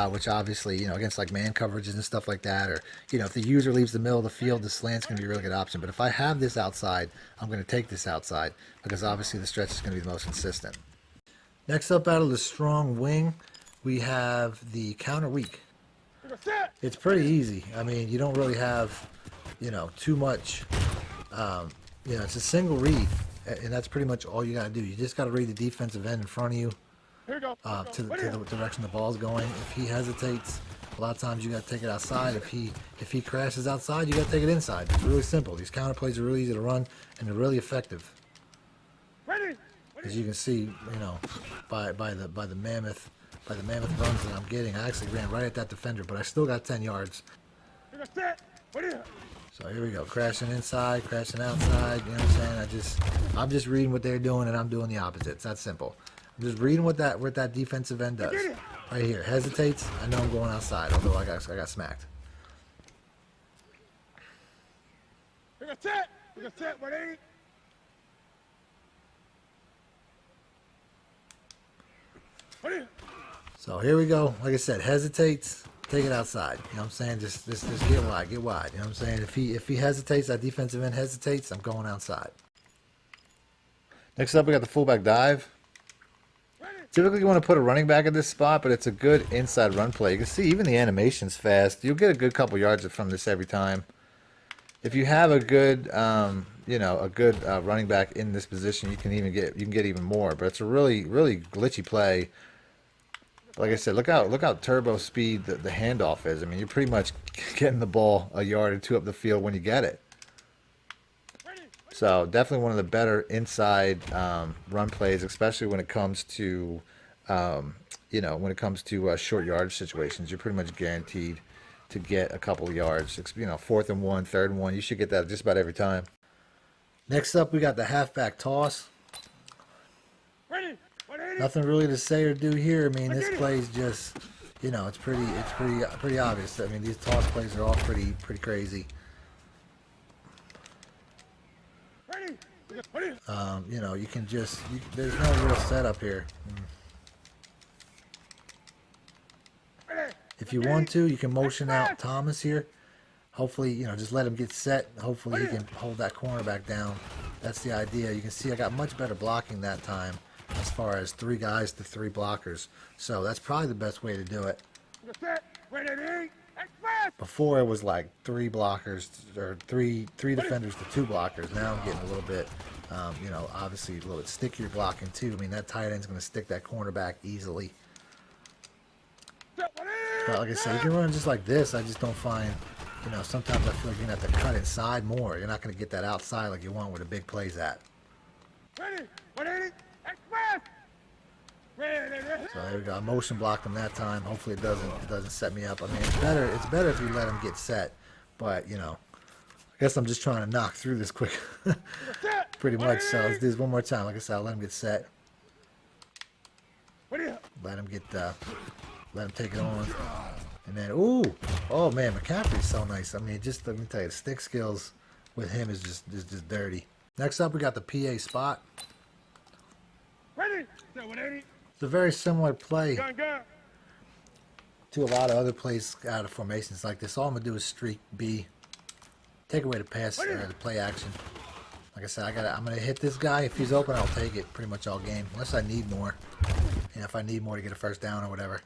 which obviously, against like man coverages and stuff like that, or if the user leaves the middle of the field, the slant's going to be a really good option. But if I have this outside, I'm going to take this outside because obviously the stretch is going to be the most consistent. Next up, out of the strong wing, we have the counter weak. It's pretty easy. I mean, you don't really have, too much. It's a single read. And that's pretty much all you got to do. You just got to read the defensive end in front of you to the direction the ball's going. If he hesitates, a lot of times you got to take it outside. If he crashes outside, you got to take it inside. It's really simple. These counter plays are really easy to run, and they're really effective. As you can see, by the mammoth runs that I'm getting, I actually ran right at that defender, but I still got 10 yards. So here we go, crashing inside, crashing outside, you know what I'm saying? I'm just reading what they're doing and I'm doing the opposite. It's that simple. I'm just reading what that defensive end does. Right here, hesitates, I know I'm going outside, although I got smacked. So here we go, like I said, hesitates. Take it outside. You know what I'm saying? Just get wide. You know what I'm saying? If he hesitates, that defensive end hesitates, I'm going outside. Next up, we got the fullback dive. Typically, you want to put a running back at this spot, but it's a good inside run play. You can see even the animation's fast. You'll get a good couple yards from this every time. If you have a good, running back in this position, you can get even more. But it's a really, really glitchy play. Like I said, look how turbo speed the handoff is. I mean, you're pretty much getting the ball a yard or two up the field when you get it. So definitely one of the better inside run plays, especially when it comes to, short yardage situations. You're pretty much guaranteed to get a couple of yards. 4th and 1, 3rd and 1. You should get that just about every time. Next up, we got the halfback toss. Nothing really to say or do here. I mean, this play's just, it's pretty obvious. I mean, these toss plays are all pretty crazy. You can just, there's no real setup here. If you want to, you can motion out Thomas here. Hopefully, just let him get set. Hopefully, he can hold that cornerback down. That's the idea. You can see I got much better blocking that time, as far as 3 guys to 3 blockers. So that's probably the best way to do it. Before it was like 3 blockers or three defenders to 2 blockers. Now I'm getting a little bit, obviously a little bit stickier blocking too. I mean, that tight end's going to stick that cornerback easily. But like I said, you can run just like this. I just don't find, sometimes I feel like you're going to have to cut inside more. You're not going to get that outside like you want where the big play's at. So there we go. I motion blocked him that time. Hopefully it doesn't set me up. I mean, it's better if you let him get set. But I guess I'm just trying to knock through this quick, pretty much. So let's do this one more time. Like I said, I'll let him get set. Let him take it on, and then oh man, McCaffrey's so nice. I mean, just let me tell you, the stick skills with him is just dirty. Next up, we got the PA spot. It's a very similar play to a lot of other plays out of formations like this. All I'm gonna do is streak B, take away the pass or the play action. Like I said, I'm gonna hit this guy. If he's open, I'll take it pretty much all game, unless I need more. If I need more to get a first down or whatever.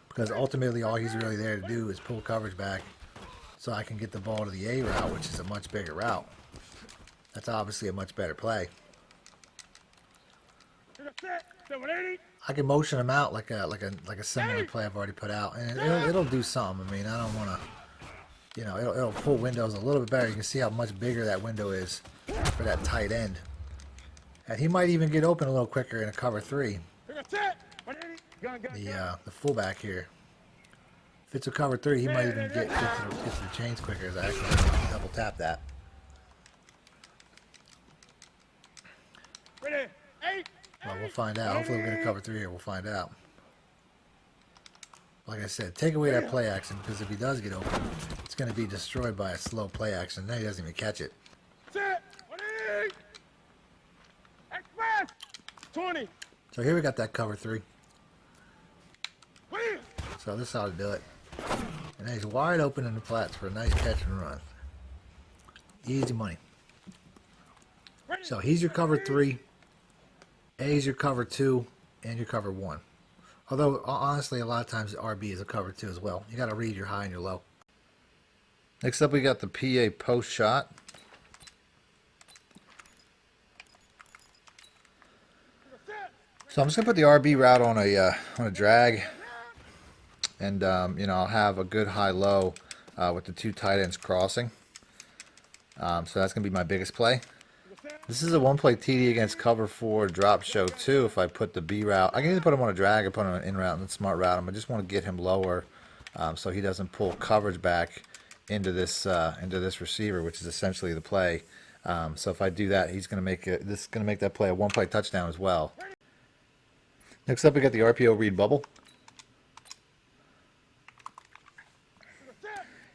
Because ultimately, all he's really there to do is pull coverage back, so I can get the ball to the A route, which is a much bigger route. That's obviously a much better play. I can motion him out like a similar play I've already put out, and it'll do something. I mean, I don't want to, it'll pull windows a little bit better. You can see how much bigger that window is for that tight end, and he might even get open a little quicker in a cover 3. The fullback here. If it's a cover 3, he might even get to the chains quicker as I actually double tap that. Well, we'll find out. Hopefully we're going to cover 3 here. We'll find out. Like I said, take away that play action, because if he does get open, it's going to be destroyed by a slow play action. Then he doesn't even catch it. Express! 20. So here we got that cover 3. Clear. So this is how to do it. And he's wide open in the flats for a nice catch and run. Easy money. So he's your cover 3. A's your cover 2. And your cover 1. Although, honestly, a lot of times the RB is a cover 2 as well. You got to read your high and your low. Next up, we got the PA post shot. So I'm just gonna put the RB route on a drag, and you know, I'll have a good high low with the 2 tight ends crossing. So that's gonna be my biggest play. This is a 1-play TD against cover 4 drop show 2. If I put the B route, I can either put him on a drag or put him on an in route and smart route him. I just want to get him lower so he doesn't pull coverage back into this receiver, which is essentially the play. So if I do that, he's gonna make it. This is gonna make that play a 1-play touchdown as well. Next up, we got the RPO read bubble.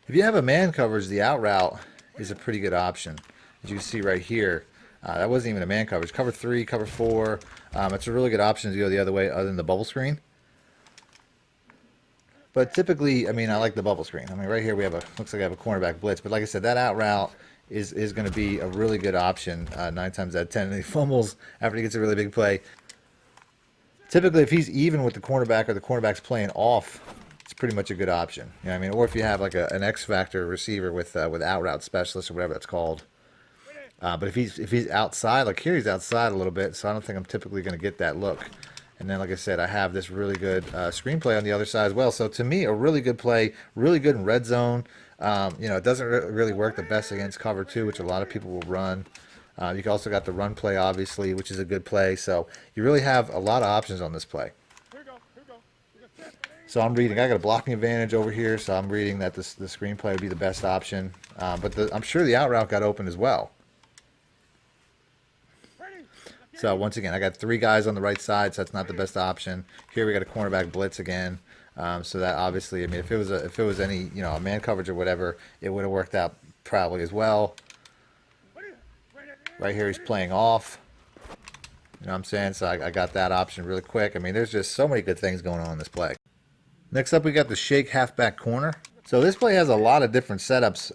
If you have a man coverage, the out route is a pretty good option. As you can see right here, that wasn't even a man coverage. Cover 3, cover 4. It's a really good option to go the other way other than the bubble screen. But typically, I mean, I like the bubble screen. I mean, right here we have looks like I have a cornerback blitz. But like I said, that out route is going to be a really good option 9 times out of 10. And he fumbles after he gets a really big play. Typically, if he's even with the cornerback or the cornerback's playing off, it's pretty much a good option. You know what I mean? Or if you have like an X factor receiver with out route specialist or whatever that's called. But if he's outside, like here he's outside a little bit, so I don't think I'm typically going to get that look. And then, like I said, I have this really good screenplay on the other side as well. So to me, a really good play, really good in red zone. You know, it doesn't really work the best against cover 2, which a lot of people will run. You also got the run play, obviously, which is a good play. So you really have a lot of options on this play. So I'm reading. I got a blocking advantage over here, so I'm reading that the screenplay would be the best option. But I'm sure the out route got open as well. So once again, I got 3 guys on the right side, so that's not the best option. Here we got a cornerback blitz again. So that obviously, I mean, if it was any, you know, a man coverage or whatever, it would have worked out probably as well. Right here he's playing off. You know what I'm saying? So I got that option really quick. I mean, there's just so many good things going on in this play. Next up, we got the shake halfback corner. So this play has a lot of different setups.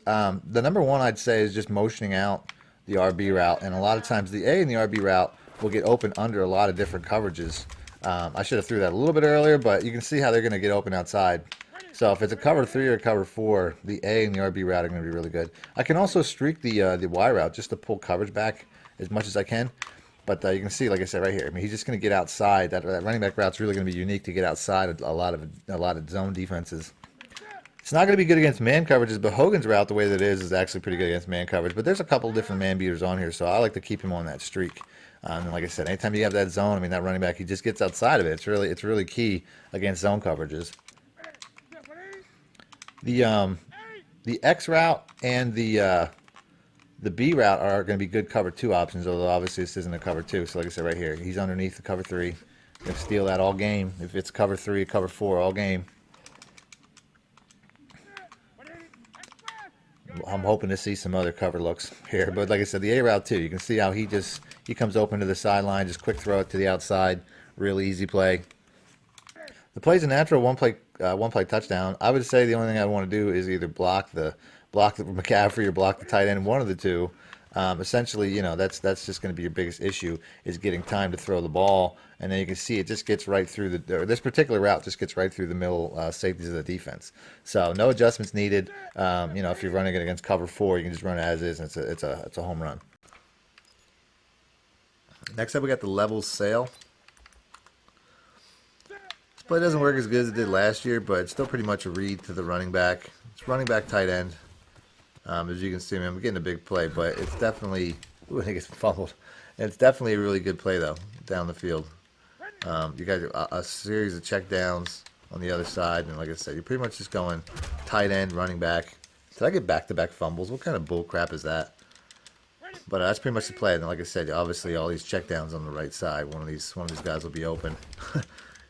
The number one I'd say is just motioning out the RB route. And a lot of times the A and the RB route will get open under a lot of different coverages. I should have threw that a little bit earlier, but you can see how they're going to get open outside. So if it's a cover 3 or a cover 4, the A and the RB route are going to be really good. I can also streak the Y route just to pull coverage back as much as I can. But you can see, like I said, right here. I mean, he's just going to get outside. That running back route's really going to be unique to get outside a lot of zone defenses. It's not going to be good against man coverages, but Hogan's route, the way that it is actually pretty good against man coverage. But there's a couple different man beaters on here, so I like to keep him on that streak. And like I said, anytime you have that zone, I mean, that running back, he just gets outside of it. It's really key against zone coverages. The X route and the B route are going to be good cover 2 options, although obviously this isn't a cover 2. So like I said right here, he's underneath the cover 3. Going to steal that all game. If it's cover 3, cover 4, all game. I'm hoping to see some other cover looks here. But like I said, the A route too, you can see how he comes open to the sideline, just quick throw it to the outside. Really easy play. The play's a natural one play touchdown. I would say the only thing I want to do is either block the McCaffrey or block the tight end, one of the two. Essentially, you know, that's just going to be your biggest issue, is getting time to throw the ball. And then you can see it just gets right through this particular route just gets right through the middle safeties of the defense. So no adjustments needed. You know, if you're running it against cover 4, you can just run it as is, and it's a home run. Next up, we got the levels sail. This play doesn't work as good as it did last year, but it's still pretty much a read to the running back. It's running back tight end. As you can see, I'm getting a big play, but it's definitely, I think it's fumbled. It's definitely a really good play though, down the field. You got a series of check downs on the other side, and like I said, you're pretty much just going tight end, running back. Did I get back-to-back fumbles? What kind of bull crap is that? But that's pretty much the play. And like I said, obviously all these check downs on the right side. One of these guys will be open.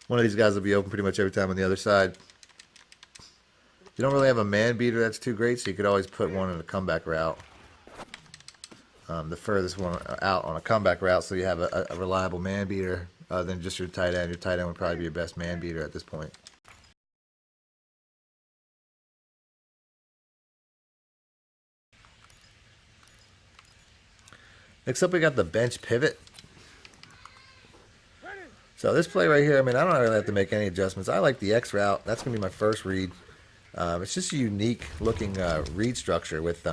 One of these guys will be open pretty much every time on the other side. You don't really have a man beater that's too great, so you could always put one in a comeback route. the furthest one out on a comeback route, so you have a reliable man beater than just your tight end. Your tight end would probably be your best man beater at this point. Next up, we got the bench pivot. So this play right here, I mean, I don't really have to make any adjustments. I like the X route. That's going to be my first read. It's just a unique looking read structure with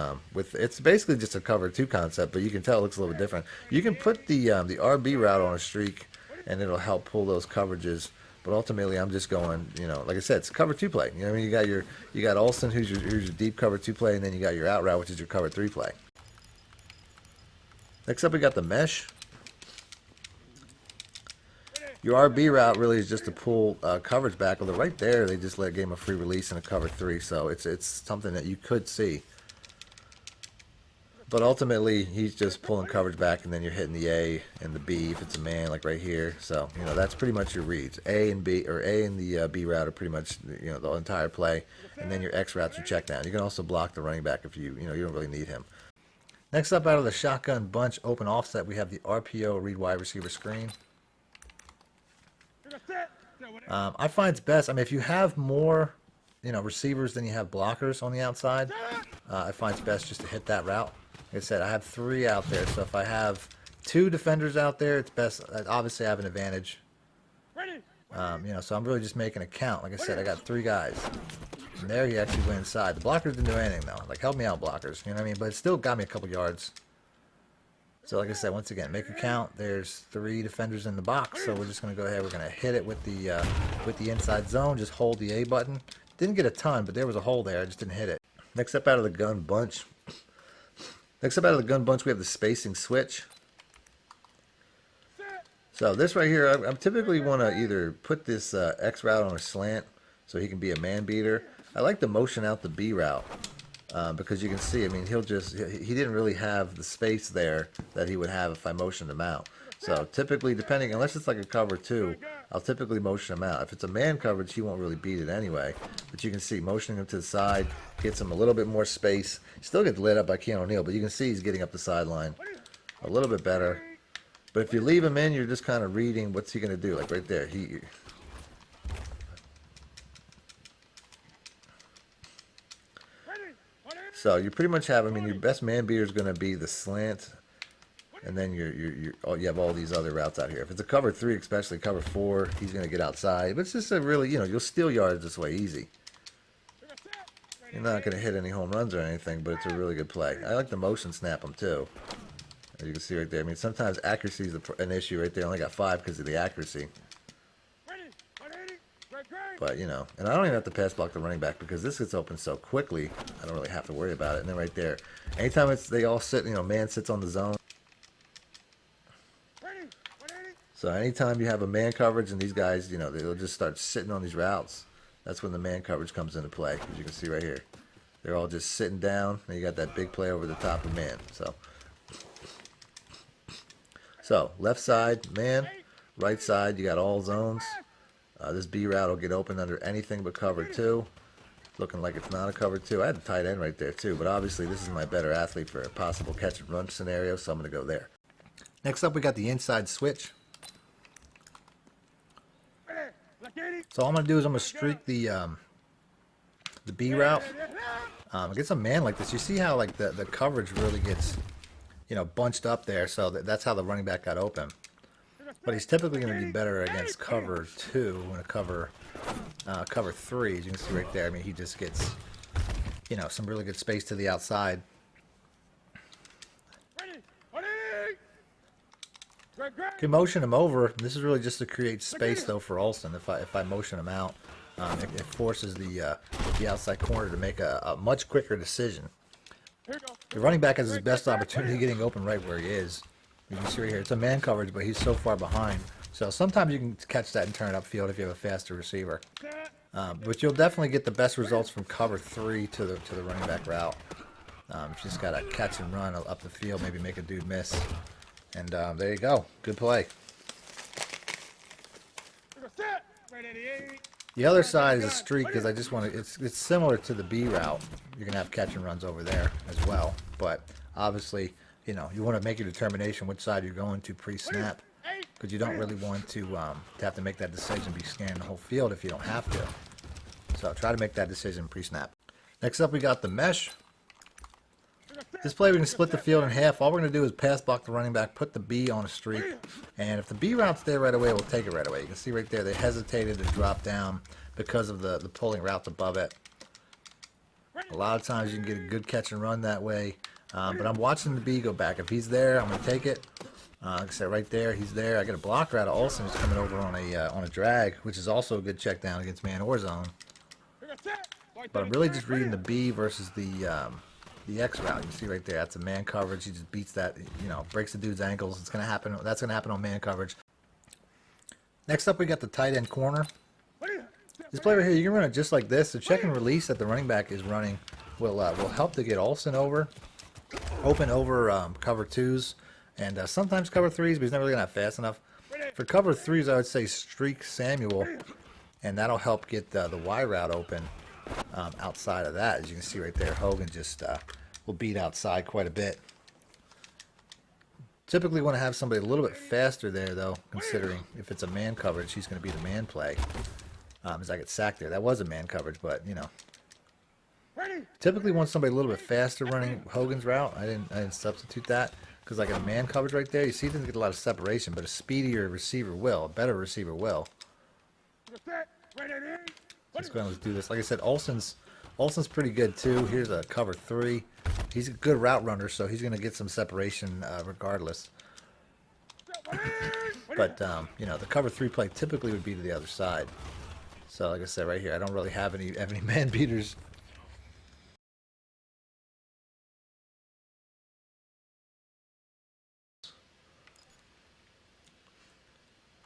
it's basically just a cover 2 concept, but you can tell it looks a little bit different. You can put the RB route on a streak, and it'll help pull those coverages. But ultimately, I'm just going, you know, like I said, it's a cover 2 play. You know what I mean? You got Olsen, who's your deep cover 2 play, and then you got your out route, which is your cover 3 play. Next up, we got the mesh. Your RB route really is just to pull coverage back. Although right there, they just gave him a free release and a cover 3, so it's something that you could see. But ultimately, he's just pulling coverage back, and then you're hitting the A and the B if it's a man, like right here. So you know that's pretty much your reads. A and B, or A and the B route are pretty much the entire play, and then your X route's your check down. You can also block the running back if you don't really need him. Next up, out of the shotgun bunch open offset, we have the RPO read wide receiver screen. I find it's best. I mean, if you have more, receivers than you have blockers on the outside, I find it's best just to hit that route. Like I said, I have 3 out there, so if I have 2 defenders out there, it's best. Obviously, I have an advantage. So I'm really just making a count. Like I said, I got 3 guys. And there he actually went inside. The blockers didn't do anything, though. Like, help me out, blockers. You know what I mean? But it still got me a couple yards. So, like I said, once again, make a count. There's 3 defenders in the box. So we're just going to go ahead. We're going to hit it with the inside zone. Just hold the A button. Didn't get a ton, but there was a hole there. I just didn't hit it. Next up out of the gun bunch. We have the spacing switch. So this right here, I typically want to either put this X route on a slant so he can be a man beater. I like to motion out the B route because you can see, I mean, he didn't really have the space there that he would have if I motioned him out. So typically, unless it's like a cover 2, I'll typically motion him out. If it's a man coverage, he won't really beat it anyway. But you can see, motioning him to the side gets him a little bit more space. Still gets lit up by Keanu O'Neal, but you can see he's getting up the sideline a little bit better. But if you leave him in, you're just kind of reading what's he going to do. Like right there, So you pretty much have, I mean, your best man beater is going to be the slant, and then you have all these other routes out here. If it's a cover 3, especially cover 4, he's going to get outside. But it's just a really, you'll steal yards this way easy. You're not going to hit any home runs or anything, but it's a really good play. I like the motion snap him too. As you can see right there. I mean, sometimes accuracy is an issue right there. I only got 5 because of the accuracy. But, and I don't even have to pass block the running back because this gets open so quickly, I don't really have to worry about it. And then right there, anytime they all sit, man sits on the zone. So anytime you have a man coverage and these guys, they'll just start sitting on these routes, that's when the man coverage comes into play. As you can see right here. They're all just sitting down, and you got that big play over the top of man. So left side, man. Right side, you got all zones. This B route will get open under anything but cover 2. Looking like it's not a cover 2. I had a tight end right there too, but obviously this is my better athlete for a possible catch and run scenario, so I'm going to go there. Next up, we got the inside switch. So all I'm going to do is I'm going to streak the B route. Against a man like this, you see how like the coverage really gets, bunched up there, so that's how the running back got open. But he's typically going to be better against cover 2 and a cover 3. As you can see right there, I mean, he just gets, some really good space to the outside. You can motion him over. This is really just to create space, though, for Olsen. If I motion him out, it forces the outside corner to make a much quicker decision. The running back has his best opportunity getting open right where he is. You can see right here, it's a man coverage, but he's so far behind. So sometimes you can catch that and turn it upfield if you have a faster receiver. But you'll definitely get the best results from cover 3 to the running back route. You just got to catch and run up the field, maybe make a dude miss. And there you go. Good play. The other side is a streak because I just want to, it's similar to the B route. You're going to have catch and runs over there as well. But obviously, you know, you want to make your determination which side you're going to pre-snap, because you don't really want to have to make that decision, be scanning the whole field if you don't have to. So try to make that decision pre-snap. Next up, we got the mesh. This play, we can split the field in half. All we're going to do is pass block the running back, put the B on a streak, and if the B route's there right away, we'll take it right away. You can see right there, they hesitated to drop down because of the pulling routes above it. A lot of times you can get a good catch and run that way, but I'm watching the B go back. If he's there, I'm going to take it. Like I said, right there, he's there. I get a blocker out of Olsen who's coming over on a drag, which is also a good check down against man or zone. But I'm really just reading the B versus the X route. You see right there, that's a man coverage. He just beats that, you know, breaks the dude's ankles. It's gonna happen. That's gonna happen on man coverage. Next up, we got the tight end corner. This play right here, you can run it just like this. The check and release that the running back is running will help to get Olsen open over cover twos, and sometimes cover threes, but he's not really not fast enough. For cover threes, I would say streak Samuel, and that'll help get the Y route open. Outside of that, as you can see right there, Hogan just will beat outside quite a bit. Typically want to have somebody a little bit faster there, though, considering if it's a man coverage, he's going to be the man play. As I get sacked there. That was a man coverage, but, you know. Typically want somebody a little bit faster running Hogan's route. I didn't substitute that, because like a man coverage right there, you see he doesn't get a lot of separation, but a speedier receiver will, a better receiver will. Let's go ahead and let's do this. Like I said, Olsen's pretty good too. Here's a cover three. He's a good route runner, so he's going to get some separation regardless. But you know, the cover three play typically would be to the other side. So like I said right here, I don't really have any man beaters.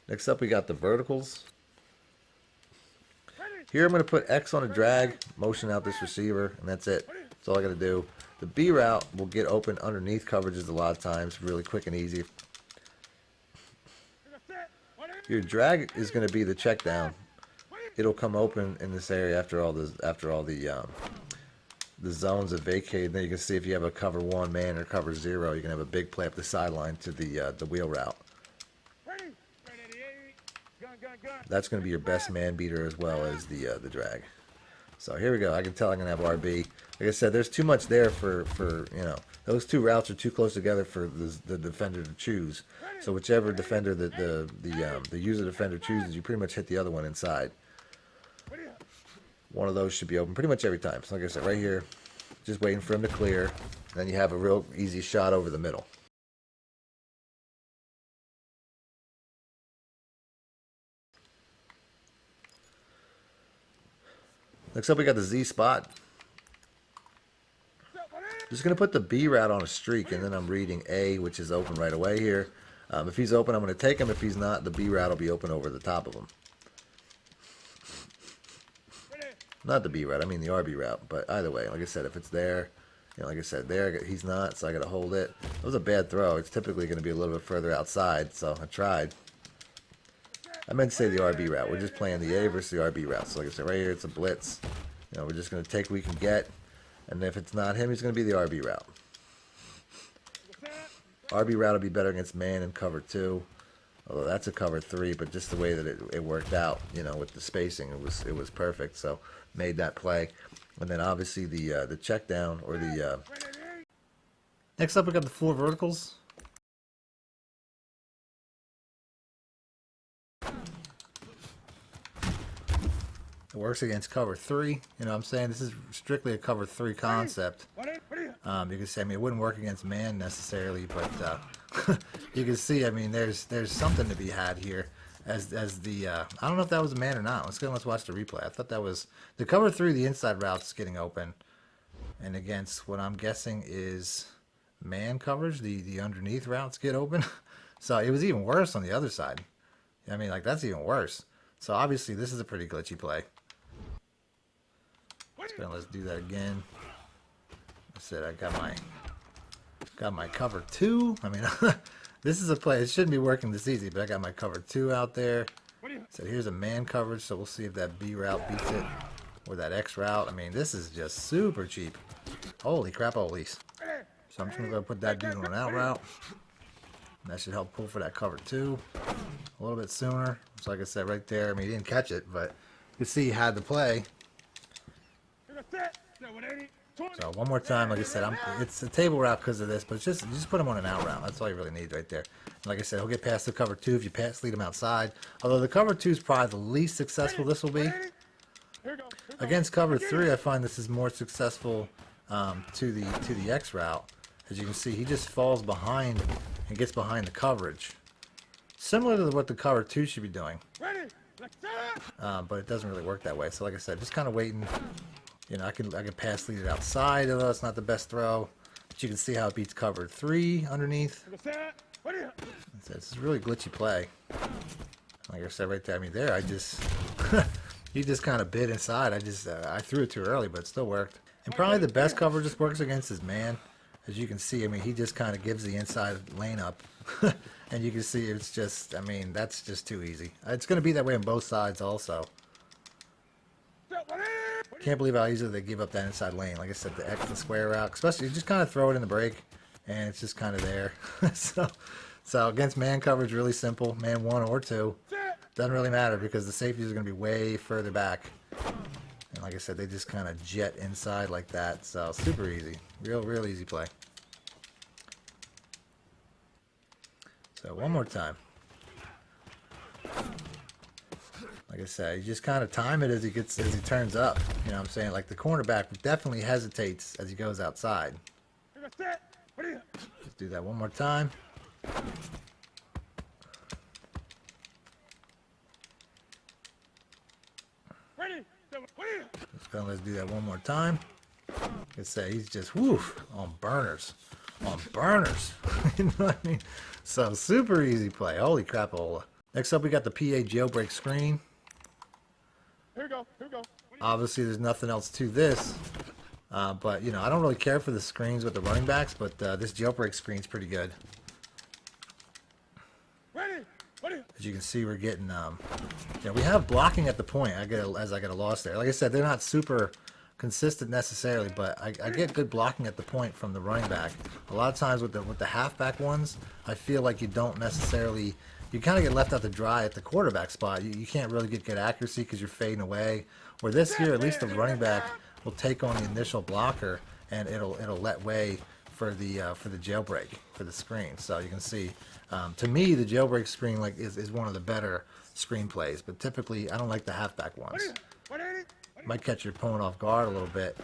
Next up, we got the verticals. Here I'm going to put X on a drag, motion out this receiver, and that's it. That's all I got to do. The B route will get open underneath coverages a lot of times, really quick and easy. Your drag is going to be the check down. It'll come open in this area after all the zones have vacated. Then you can see if you have a cover one man or cover zero, you can have a big play up the sideline to the wheel route. That's going to be your best man beater as well as the drag. So here we go. I can tell I'm going to have RB. Like I said, there's too much there for you know, those two routes are too close together for the defender to choose. So whichever defender the user defender chooses, you pretty much hit the other one inside. One of those should be open pretty much every time. So like I said, right here, just waiting for him to clear. Then you have a real easy shot over the middle. Next up, we got the Z spot. Just going to put the B route on a streak, and then I'm reading A, which is open right away here. If he's open, I'm going to take him. If he's not, the B route will be open over the top of him. Not the B route, I mean the RB route. But either way, like I said, if it's there, you know, like I said, there he's not, so I got to hold it. It was a bad throw. It's typically going to be a little bit further outside, so I tried. I meant to say the RB route. We're just playing the A versus the RB route. So like I said, right here it's a blitz. You know, we're just going to take what we can get. And if it's not him, he's going to be the RB route. RB route will be better against man and cover two. Although that's a cover three, but just the way that it worked out, you know, with the spacing, it was perfect. So made that play. And then obviously the check down or the next up we got the four verticals. It works against cover three. You know what I'm saying? This is strictly a cover three concept. You can say, I mean, it wouldn't work against man necessarily, but you can see, I mean, there's something to be had here as the, I don't know if that was a man or not. Let's watch the replay. I thought that was, the cover three, the inside route's getting open. And against what I'm guessing is man coverage, the underneath routes get open. So it was even worse on the other side. I mean, like, that's even worse. So obviously this is a pretty glitchy play. Let's do that again. I said I got my cover two. I mean, this is a play. It shouldn't be working this easy, but I got my cover two out there. So here's a man coverage. So we'll see if that B route beats it or that X route. I mean, this is just super cheap. Holy crap, holies. So I'm just going to go put that dude on an out route. And that should help pull for that cover 2 a little bit sooner. So like I said right there, I mean, he didn't catch it, but you can see he had the play. So one more time, like I said, it's a table route because of this, but it's just you just put him on an out route. That's all you really need right there. And like I said, he'll get past the cover 2 if you lead him outside. Although the cover 2 is probably the least successful this will be. Against cover 3, I find this is more successful to the X route. As you can see, he just falls behind and gets behind the coverage, similar to what the cover 2 should be doing. But it doesn't really work that way. So like I said, just kind of waiting. You know, I can pass lead it outside, although it's not the best throw. But you can see how it beats cover 3 underneath. It's a really glitchy play. Like I said right there, I mean there, I just he just kind of bit inside. I threw it too early, but it still worked. And probably the best cover just works against his man. As you can see, I mean, he just kind of gives the inside lane up. And you can see it's just, I mean, that's just too easy. It's going to be that way on both sides also. Can't believe how easily they give up that inside lane. Like I said, the X, the square route, especially you just kind of throw it in the break, and it's just kind of there. So against man coverage, really simple. Man 1 or 2. Doesn't really matter because the safeties are going to be way further back. And like I said, they just kind of jet inside like that. So super easy. Real easy play. So one more time. Like I said, you just kind of time it as he turns up. You know what I'm saying? Like the cornerback definitely hesitates as he goes outside. Let's do that one more time. Let's do that one more time. Like I said, he's just on burners. On burners. You know what I mean? So super easy play. Holy crapola. Next up we got the PA jailbreak screen. Here we go. Obviously there's nothing else to this. But you know, I don't really care for the screens with the running backs, but this jailbreak screen's pretty good. As you can see, we're getting we have blocking at the point. I get a loss there. Like I said, they're not super consistent necessarily, but I get good blocking at the point from the running back. A lot of times with the halfback ones, I feel like you don't necessarily, you kind of get left out to dry at the quarterback spot. You can't really get good accuracy because you're fading away. Where this here, at least the running back will take on the initial blocker and it'll let way for the jailbreak, for the screen. So you can see, to me, the jailbreak screen is one of the better screen plays, but typically I don't like the halfback ones. Might catch your opponent off guard a little bit,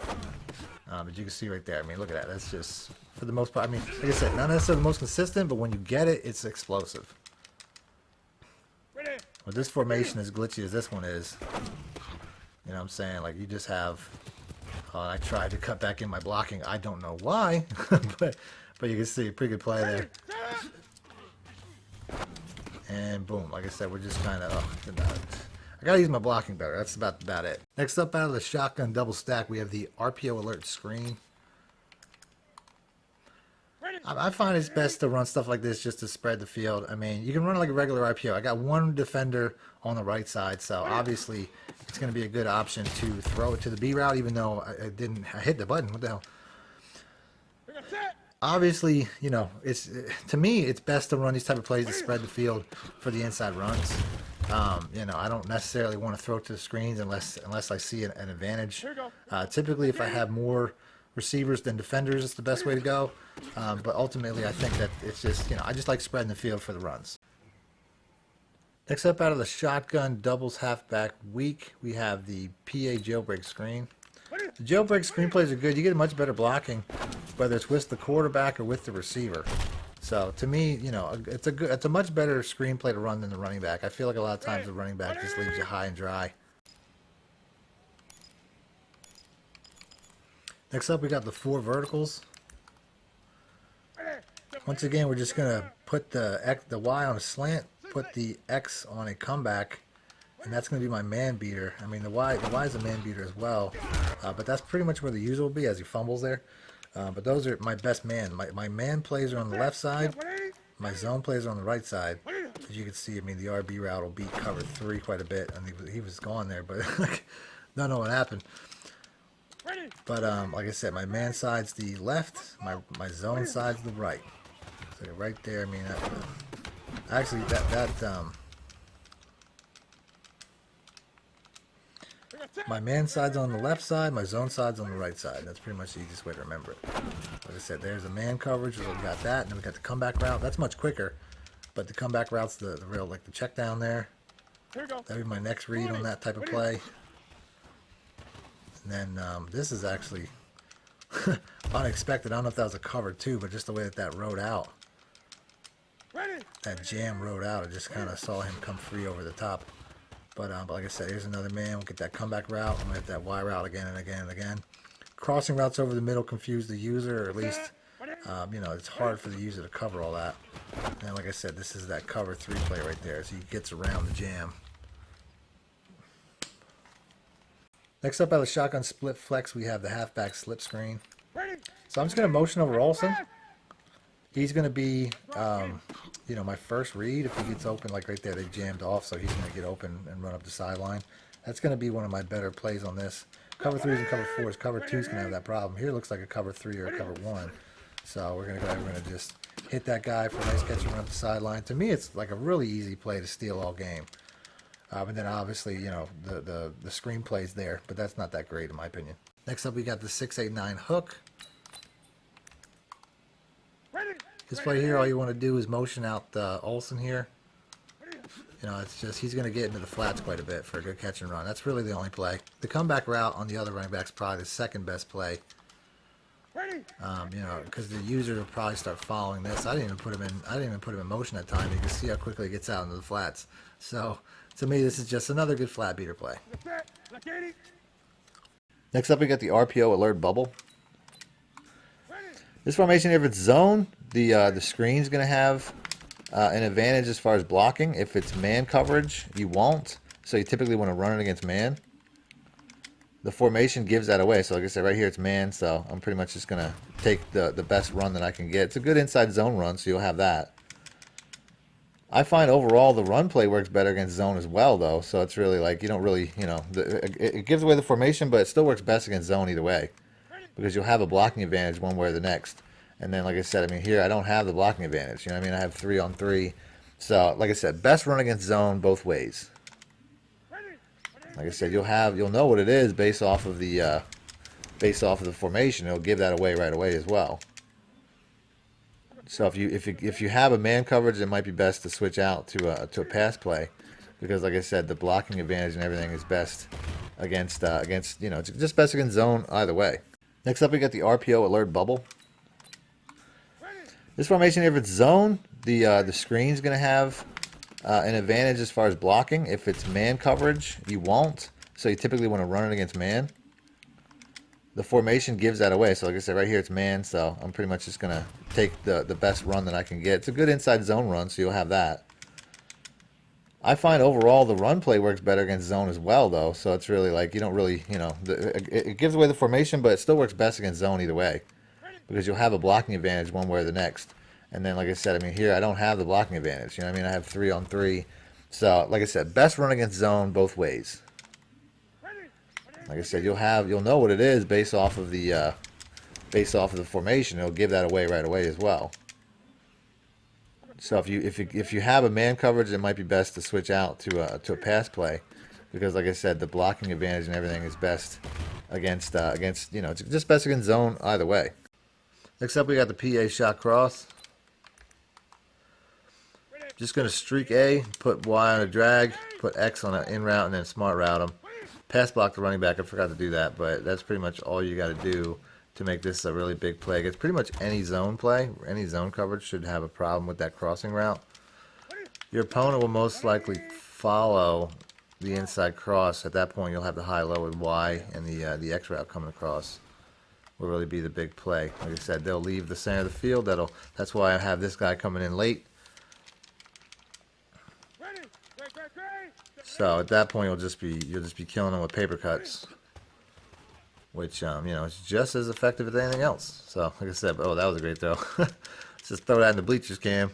but you can see right there. I mean, look at that. That's just, for the most part, I mean, like I said, not necessarily the most consistent, but when you get it, it's explosive. With this formation as glitchy as this one is, you know what I'm saying? Like, you just have, I tried to cut back in my blocking. I don't know why, but you can see a pretty good play there. And boom, like I said, we're just kind of, I gotta use my blocking better. That's about it. Next up, out of the shotgun double stack, we have the RPO alert screen. I find it's best to run stuff like this just to spread the field. I mean, you can run like a regular RPO. I got one defender on the right side, so obviously it's going to be a good option to throw it to the B route, even though I hit the button. What the hell? Obviously, you know, to me, it's best to run these type of plays to spread the field for the inside runs. You know, I don't necessarily want to throw it to the screens unless I see an advantage. Typically, if I have more receivers than defenders, it's the best way to go. But ultimately, I think that it's just, you know, I just like spreading the field for the runs. Next up, out of the shotgun doubles halfback week, we have the PA jailbreak screen. The jailbreak screen plays are good. You get much better blocking, whether it's with the quarterback or with the receiver. So to me, you know, it's a much better screenplay to run than the running back. I feel like a lot of times the running back just leaves you high and dry. Next up, we got the 4 verticals. Once again, we're just gonna put the Y on a slant, put the X on a comeback, and that's gonna be my man beater. I mean, the Y is a man beater as well, but that's pretty much where the user will be as he fumbles there. But those are my best man. My man plays are on the left side. My zone plays are on the right side. As you can see, I mean, the RB route will beat cover 3 quite a bit, and he was gone there, but don't know what happened. But like I said, my man side's the left, my zone side's the right. So right there, I mean, actually my man side's on the left side, my zone side's on the right side. That's pretty much the easiest way to remember it. Like I said, there's a man coverage, we got that, and then we got the comeback route. That's much quicker, but the comeback route's the real, like the check down there. Here we go. That'd be my next read on that type of play. And then this is actually unexpected. I don't know if that was a cover too, but just the way that rode out, Ready. that jam rode out, I just kind of saw him come free over the top. But like I said, here's another man. We'll get that comeback route. I'm going to hit that Y route again and again and again. Crossing routes over the middle confuse the user, or at least, you know, it's hard for the user to cover all that. And like I said, this is that cover 3 play right there. So he gets around the jam. Next up, out of the shotgun split flex, we have the halfback slip screen. Ready. So I'm just going to motion over Olsen. He's going to be, you know, my first read. If he gets open, like right there, they jammed off, so he's going to get open and run up the sideline. That's going to be one of my better plays on this. Cover 3s and cover 4s. Cover 2's going to have that problem. Here it looks like a cover 3 or a cover 1. So we're going to go ahead, we're going to just hit that guy for a nice catch and run up the sideline. To me, it's like a really easy play to steal all game. And then obviously, you know, the screenplay's there, but that's not that great in my opinion. Next up, we got the 6-8-9 hook. This play here, all you want to do is motion out Olsen here. You know, it's just, he's going to get into the flats quite a bit for a good catch and run. That's really the only play. The comeback route on the other running back's probably the second best play. You know, because the user will probably start following this. I didn't even put him in motion that time. You can see how quickly he gets out into the flats. So to me, this is just another good flat beater play. Next up, we got the RPO alert bubble. This formation, if it's zone, the screen's going to have an advantage as far as blocking. If it's man coverage, you won't. So you typically want to run it against man. The formation gives that away. So like I said, right here it's man. So I'm pretty much just going to take the best run that I can get. It's a good inside zone run, so you'll have that. I find overall the run play works better against zone as well, though. So it's really like you don't really, you know, it gives away the formation, but it still works best against zone either way. Because you'll have a blocking advantage one way or the next. And then, like I said, I mean, here I don't have the blocking advantage. You know what I mean? I have 3-on-3. So, like I said, best run against zone both ways. Like I said, you'll know what it is based off of the formation. It'll give that away right away as well. So if you have a man coverage, it might be best to switch out to a pass play, because like I said, the blocking advantage and everything is best against you know, just best against zone either way. Next up, we got the RPO alert bubble. This formation, if it's zone, the screen's going to have an advantage as far as blocking. If it's man coverage, you won't. So you typically want to run it against man. The formation gives that away. So like I said, right here it's man. So I'm pretty much just going to take the best run that I can get. It's a good inside zone run, so you'll have that. I find overall the run play works better against zone as well, though. So it's really like you don't really, you know, it gives away the formation, but it still works best against zone either way. Because you'll have a blocking advantage one way or the next. And then, like I said, I mean, here I don't have the blocking advantage. You know what I mean? I have 3-on-3. So, like I said, best run against zone both ways. Like I said, you'll know what it is based off of the formation. It'll give that away right away as well. So if you have a man coverage, it might be best to switch out to a pass play, because like I said, the blocking advantage and everything is best against you know, just best against zone either way. Next up, we got the PA shot cross. Just going to streak A, put Y on a drag, put X on an in route, and then smart route them. Pass block the running back. I forgot to do that, but that's pretty much all you got to do to make this a really big play. It's pretty much any zone play, any zone coverage should have a problem with that crossing route. Your opponent will most likely follow the inside cross. At that point, you'll have the high-low with Y, and the X route coming across will really be the big play. Like I said, they'll leave the center of the field. That's why I have this guy coming in late. So at that point, you'll just be killing them with paper cuts, which you know, is just as effective as anything else. So like I said, oh, that was a great throw. Let's just throw that in the bleachers cam.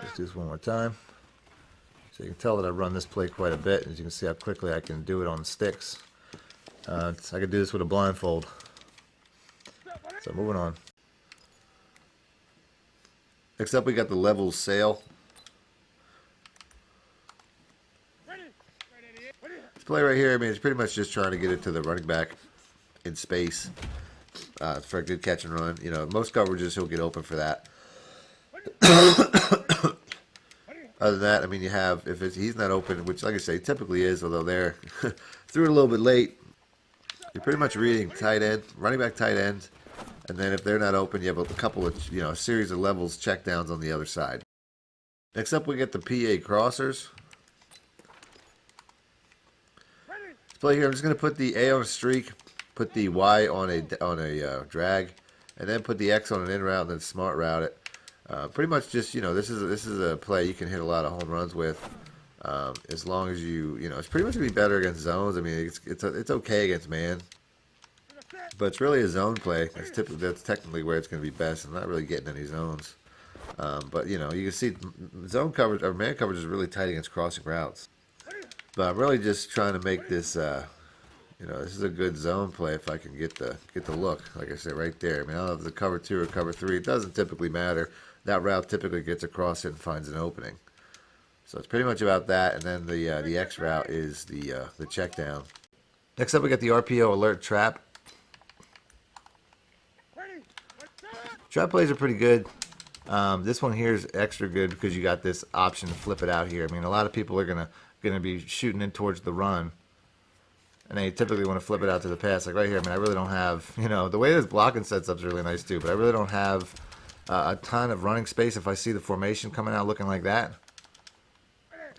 Let's do this one more time. So you can tell that I run this play quite a bit. As you can see how quickly I can do it on the sticks. I could do this with a blindfold. So moving on. Next up we got the levels sail. This play right here, I mean, it's pretty much just trying to get it to the running back in space for a good catch and run. You know, most coverages he'll get open for that. Other than that, I mean, you have, if he's not open, which, like I say, typically is, although they're threw it a little bit late, you're pretty much reading tight end, running back tight end, and then if they're not open, you have a couple of, you know, a series of levels check downs on the other side. Next up, we get the PA crossers. This play here, I'm just going to put the A on a streak, put the Y on a drag, and then put the X on an in route, and then smart route it. Pretty much just, you know, this is a play you can hit a lot of home runs with, as long as you know, it's pretty much going to be better against zones. I mean, it's okay against man, but it's really a zone play. That's technically where it's going to be best. I'm not really getting any zones, but you know, you can see zone coverage or man coverage is really tight against crossing routes. But I'm really just trying to make this, you know, this is a good zone play if I can get the look. Like I said, right there. I mean, I don't know if it's a cover 2 or cover 3. It doesn't typically matter. That route typically gets across it and finds an opening. So it's pretty much about that. And then the X route is the check down. Next up, we got the RPO alert trap. Trap plays are pretty good. This one here is extra good because you got this option to flip it out here. I mean, a lot of people are gonna be shooting in towards the run, and they typically want to flip it out to the pass. Like right here, I mean, I really don't have, you know, the way this blocking sets up is really nice too, but I really don't have a ton of running space if I see the formation coming out looking like that.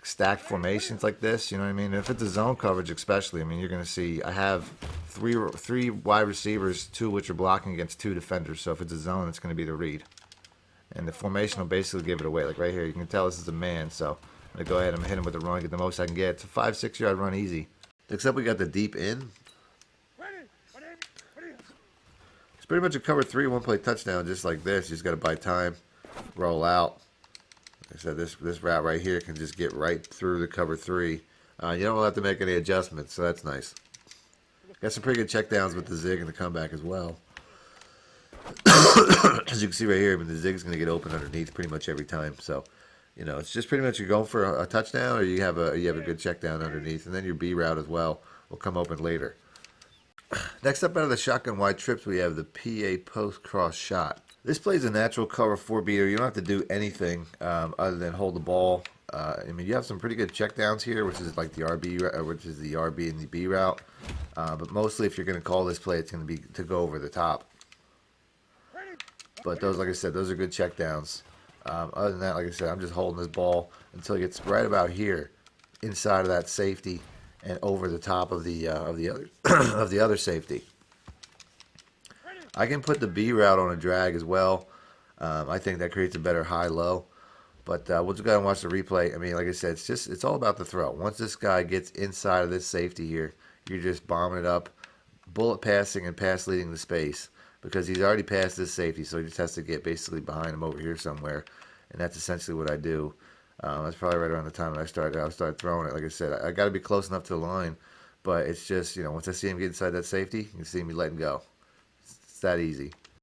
Stacked formations like this, you know what I mean? If it's a zone coverage especially, I mean, you're going to see I have three wide receivers, 2 of which are blocking against 2 defenders. So if it's a zone, it's going to be the read. And the formation will basically give it away. Like right here, you can tell this is a man, so I'm going to go ahead and hit him with the run, get the most I can get. It's a 5-6 yard run easy. Next up, we got the deep in. It's pretty much a cover 3 one-play touchdown just like this. You just got to buy time, roll out. Like I said, this route right here can just get right through the cover 3. You don't have to make any adjustments, so that's nice. Got some pretty good check downs with the zig and the comeback as well. As you can see right here, I mean, the zig's going to get open underneath pretty much every time. So, you know, it's just pretty much you're going for a touchdown, or you have a good check down underneath, and then your B route as well will come open later. Next up out of the shotgun wide trips, we have the PA post cross shot. This plays a natural cover 4 beater. You don't have to do anything other than hold the ball. I mean, you have some pretty good check downs here, which is like the RB, which is the RB and the B route. But mostly, if you're going to call this play, it's going to be to go over the top. But those, like I said, those are good check downs. Other than that, like I said, I'm just holding this ball until it gets right about here, inside of that safety, and over the top of the other of the other safety. I can put the B route on a drag as well. I think that creates a better high-low. But we'll just go and watch the replay. I mean, like I said, it's all about the throw. Once this guy gets inside of this safety here, you're just bombing it up, bullet passing and pass leading the space, because he's already past this safety, so he just has to get basically behind him over here somewhere, and that's essentially what I do. That's probably right around the time that I started throwing it. Like I said, I got to be close enough to the line, but it's just, you know, once I see him get inside that safety, you can see me letting go. It's that easy.